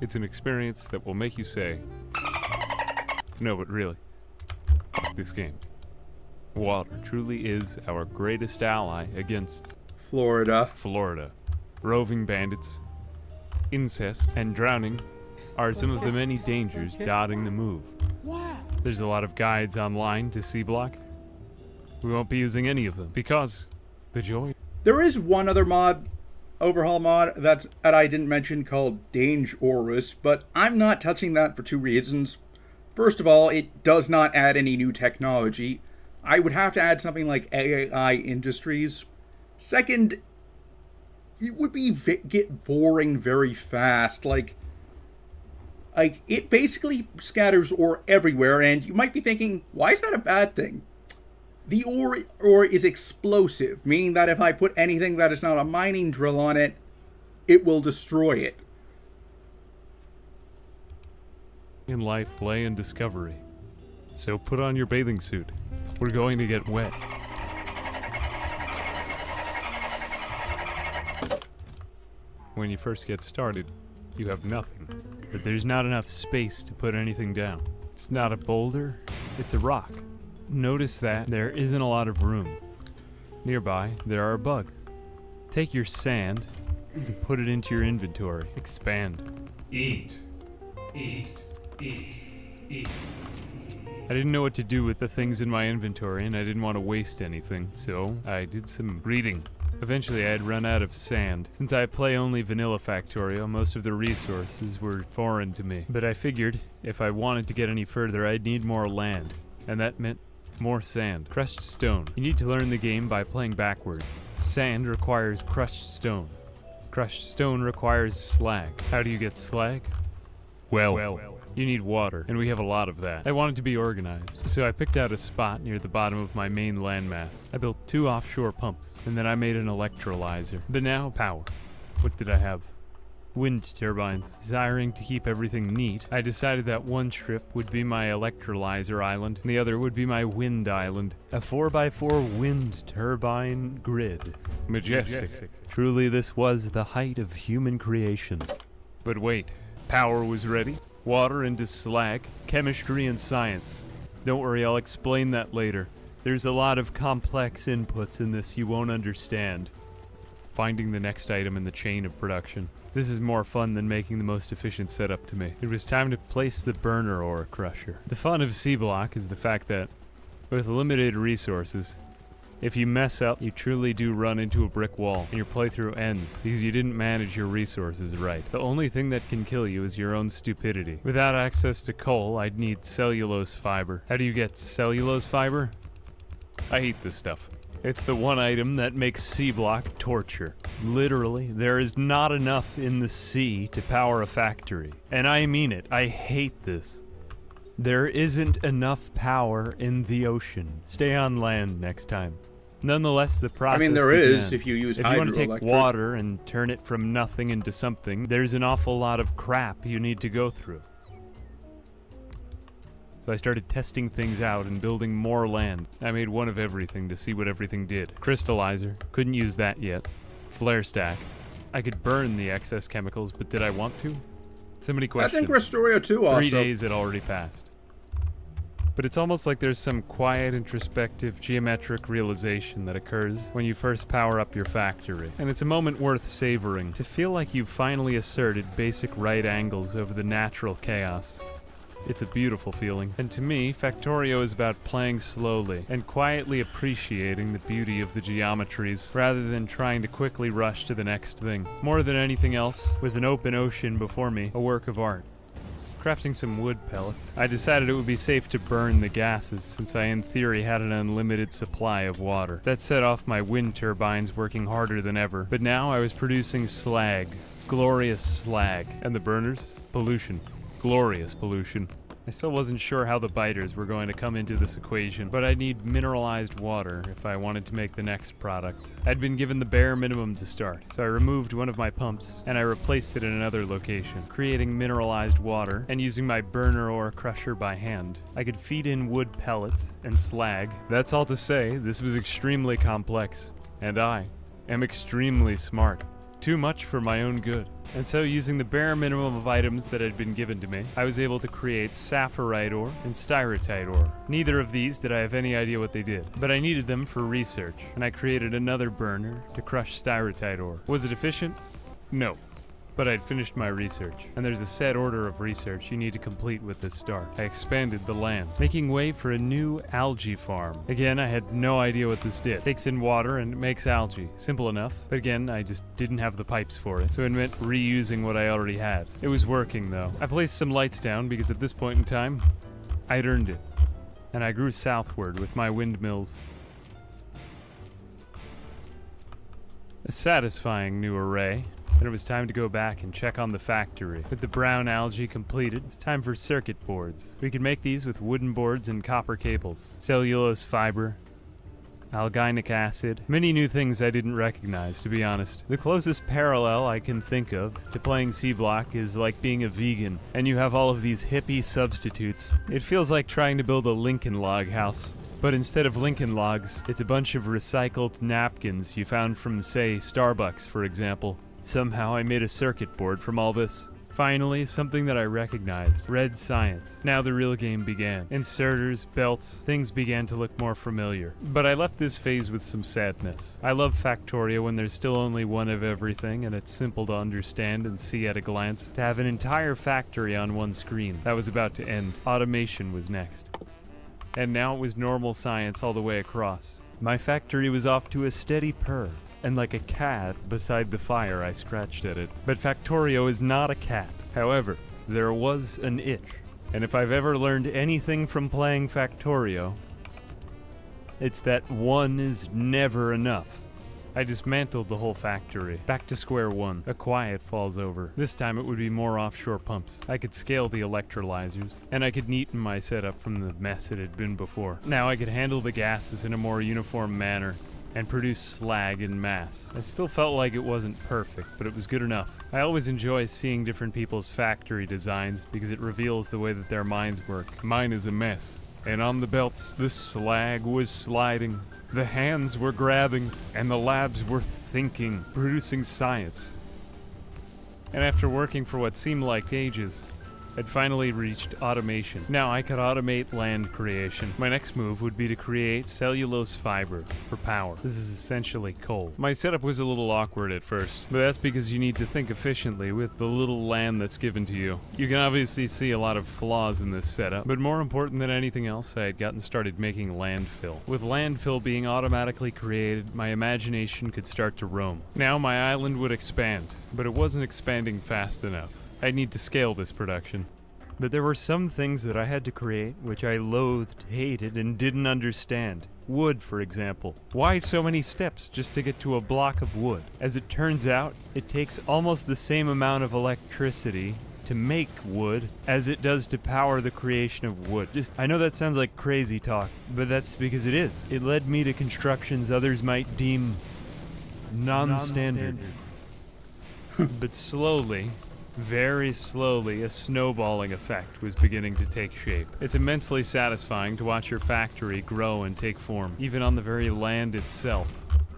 [SPEAKER 19] It's an experience that will make you say, no, but really, fuck this game. Water truly is our greatest ally against
[SPEAKER 1] Florida.
[SPEAKER 19] Roving bandits, incest, and drowning are some of the many dangers dotting the move. There's a lot of guides online to C-Block. We won't be using any of them because the joy.
[SPEAKER 1] There is one other overhaul mod that I didn't mention called Dangerous, but I'm not touching that for two reasons. First of all, it does not add any new technology. I would have to add something like AI Industries. Second, it would get boring very fast. Like it basically scatters ore everywhere, and you might be thinking, why is that a bad thing? The ore is explosive, meaning that if I put anything that is not a mining drill on it, it will destroy it.
[SPEAKER 19] In life lay in discovery. So put on your bathing suit. We're going to get wet. When you first get started, you have nothing. But there's not enough space to put anything down. It's not a boulder, it's a rock. Notice that there isn't a lot of room. Nearby, there are bugs. Take your sand and put it into your inventory. Expand. Eat. Eat. Eat. Eat. I didn't know what to do with the things in my inventory, and I didn't want to waste anything, so I did some reading. Eventually, I had run out of sand. Since I play only vanilla Factorio, most of the resources were foreign to me. But I figured, if I wanted to get any further, I'd need more land. And that meant more sand. Crushed stone. You need to learn the game by playing backwards. Sand requires crushed stone. Crushed stone requires slag. How do you get slag? Well, you need water, and we have a lot of that. I wanted to be organized, so I picked out a spot near the bottom of my main landmass. I built 2 offshore pumps, and then I made an electrolyzer. But now, power. What did I have? Wind turbines. Desiring to keep everything neat, I decided that one strip would be my electrolyzer island, and the other would be my wind island. A 4x4 wind turbine grid. Majestic. Truly, this was the height of human creation. But wait, power was ready. Water into slag, chemistry and science. Don't worry, I'll explain that later. There's a lot of complex inputs in this you won't understand. Finding the next item in the chain of production. This is more fun than making the most efficient setup to me. It was time to place the burner ore crusher. The fun of C-Block is the fact that, with limited resources, if you mess up, you truly do run into a brick wall, and your playthrough ends because you didn't manage your resources right. The only thing that can kill you is your own stupidity. Without access to coal, I'd need cellulose fiber. How do you get cellulose fiber? I hate this stuff. It's the one item that makes C-Block torture. Literally, there is not enough in the sea to power a factory. And I mean it, I hate this. There isn't enough power in the ocean. Stay on land next time. Nonetheless, the process
[SPEAKER 1] there
[SPEAKER 19] began.
[SPEAKER 1] is if you use
[SPEAKER 19] If you want to take
[SPEAKER 1] hydroelectric.
[SPEAKER 19] water and turn it from nothing into something, there's an awful lot of crap you need to go through. So I started testing things out and building more land. I made one of everything to see what everything did. Crystallizer, couldn't use that yet. Flare stack, I could burn the excess chemicals, but did I want to? Somebody questioned.
[SPEAKER 1] That's in Factorio too, also.
[SPEAKER 19] 3 days had already passed. But it's almost like there's some quiet, introspective, geometric realization that occurs when you first power up your factory. And it's a moment worth savoring, to feel like you've finally asserted basic right angles over the natural chaos. It's a beautiful feeling. And to me, Factorio is about playing slowly and quietly appreciating the beauty of the geometries rather than trying to quickly rush to the next thing. More than anything else, with an open ocean before me, a work of art. Crafting some wood pellets, I decided it would be safe to burn the gases since I in theory had an unlimited supply of water. That set off my wind turbines working harder than ever, but now I was producing slag. Glorious slag. And the burners? Pollution. Glorious pollution. I still wasn't sure how the biters were going to come into this equation, but I'd need mineralized water if I wanted to make the next product. I'd been given the bare minimum to start, so I removed one of my pumps and I replaced it in another location, creating mineralized water, and using my burner ore crusher by hand. I could feed in wood pellets and slag. That's all to say, this was extremely complex, and I am extremely smart. Too much for my own good. And so, using the bare minimum of items that had been given to me, I was able to create saphirite ore and styrotite ore. Neither of these did I have any idea what they did, but I needed them for research, and I created another burner to crush styrotite ore. Was it efficient? No. But I'd finished my research, and there's a set order of research you need to complete with this start. I expanded the land, making way for a new algae farm. Again, I had no idea what this did. It takes in water and it makes algae. Simple enough, but again, I just didn't have the pipes for it, so it meant reusing what I already had. It was working though. I placed some lights down because at this point in time, I'd earned it. And I grew southward with my windmills. A satisfying new array. Then it was time to go back and check on the factory. With the brown algae completed, it's time for circuit boards. We could make these with wooden boards and copper cables, cellulose fiber, alginic acid, many new things I didn't recognize, to be honest. The closest parallel I can think of to playing C-Block is like being a vegan, and you have all of these hippie substitutes. It feels like trying to build a Lincoln log house. But instead of Lincoln logs, it's a bunch of recycled napkins you found from, say, Starbucks, for example. Somehow I made a circuit board from all this. Finally, something that I recognized. Red science. Now the real game began. Inserters, belts, things began to look more familiar. But I left this phase with some sadness. I love Factorio when there's still only one of everything and it's simple to understand and see at a glance. To have an entire factory on one screen, that was about to end. Automation was next. And now it was normal science all the way across. My factory was off to a steady purr. And like a cat beside the fire, I scratched at it. But Factorio is not a cat. However, there was an itch. And if I've ever learned anything from playing Factorio, it's that one is never enough. I dismantled the whole factory. Back to square one. A quiet falls over. This time it would be more offshore pumps. I could scale the electrolyzers, and I could neaten my setup from the mess it had been before. Now I could handle the gases in a more uniform manner and produce slag in mass. I still felt like it wasn't perfect, but it was good enough. I always enjoy seeing different people's factory designs because it reveals the way that their minds work. Mine is a mess. And on the belts, the slag was sliding. The hands were grabbing, and the labs were thinking, producing science. And after working for what seemed like ages, I'd finally reached automation. Now I could automate land creation. My next move would be to create cellulose fiber for power. This is essentially coal. My setup was a little awkward at first, but that's because you need to think efficiently with the little land that's given to you. You can obviously see a lot of flaws in this setup, but more important than anything else, I had gotten started making landfill. With landfill being automatically created, my imagination could start to roam. Now my island would expand, but it wasn't expanding fast enough. I'd need to scale this production. But there were some things that I had to create which I loathed, hated, and didn't understand. Wood, for example. Why so many steps just to get to a block of wood? As it turns out, it takes almost the same amount of electricity to make wood as it does to power the creation of wood. I know that sounds like crazy talk, but that's because it is. It led me to constructions others might deem non-standard. But slowly, very slowly, a snowballing effect was beginning to take shape. It's immensely satisfying to watch your factory grow and take form, even on the very land itself.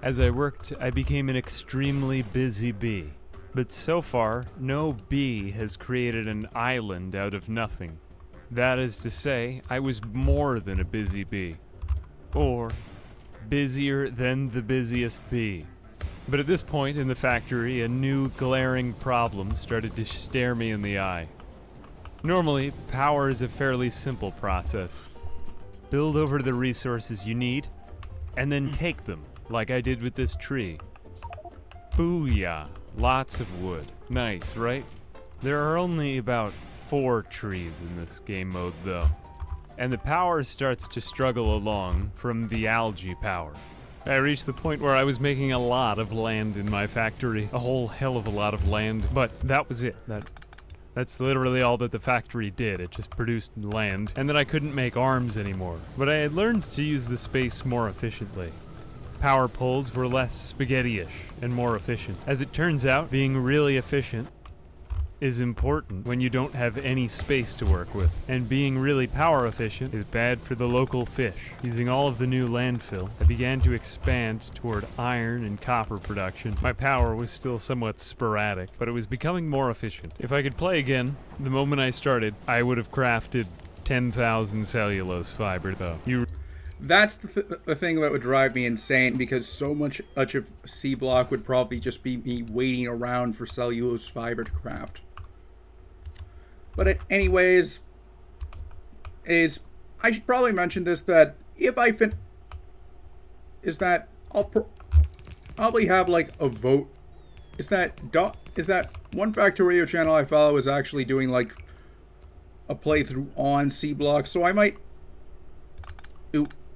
[SPEAKER 19] As I worked, I became an extremely busy bee. But so far, no bee has created an island out of nothing. That is to say, I was more than a busy bee. Or, busier than the busiest bee. But at this point in the factory, a new glaring problem started to stare me in the eye. Normally, power is a fairly simple process. Build over the resources you need, and then take them, like I did with this tree. Booyah! Lots of wood. Nice, right? There are only about 4 trees in this game mode, though. And the power starts to struggle along from the algae power. I reached the point where I was making a lot of land in my factory. A whole hell of a lot of land. But that was it. That's literally all that the factory did. It just produced land. And then I couldn't make arms anymore. But I had learned to use the space more efficiently. Power pulls were less spaghetti-ish and more efficient. As it turns out, being really efficient is important when you don't have any space to work with. And being really power efficient is bad for the local fish. Using all of the new landfill, I began to expand toward iron and copper production. My power was still somewhat sporadic, but it was becoming more efficient. If I could play again, the moment I started, I would have crafted 10,000 cellulose fiber, though.
[SPEAKER 1] That's the thing that would drive me insane, because so much of C block would probably just be me waiting around for cellulose fiber to craft. But anyways, I should probably mention this, that if I I'll probably have like a vote. Is that one Factorio channel I follow is actually doing like a playthrough on C block, so I might.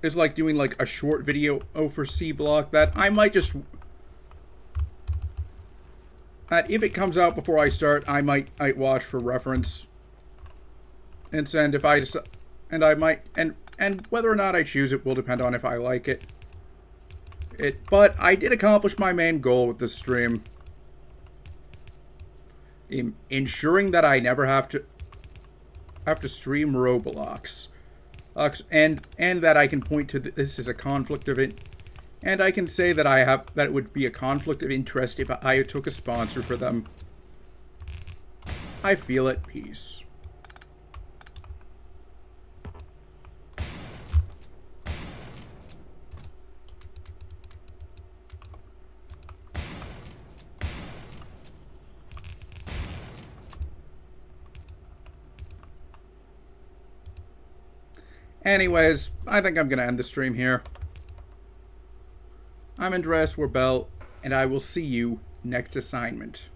[SPEAKER 1] It's like doing like a short video for C block that I might just. That if it comes out before I start, I might watch for reference. And if I decide, and I might, and whether or not I choose it will depend on if I like it. But I did accomplish my main goal with this stream. Ensuring that I never have to stream Roblox. And that I can point to this as a conflict of it, and I can say that it would be a conflict of interest if I took a sponsor for them. I feel at peace. Anyways, I think I'm going to end the stream here. I'm Andreas Warbel, and I will see you next assignment.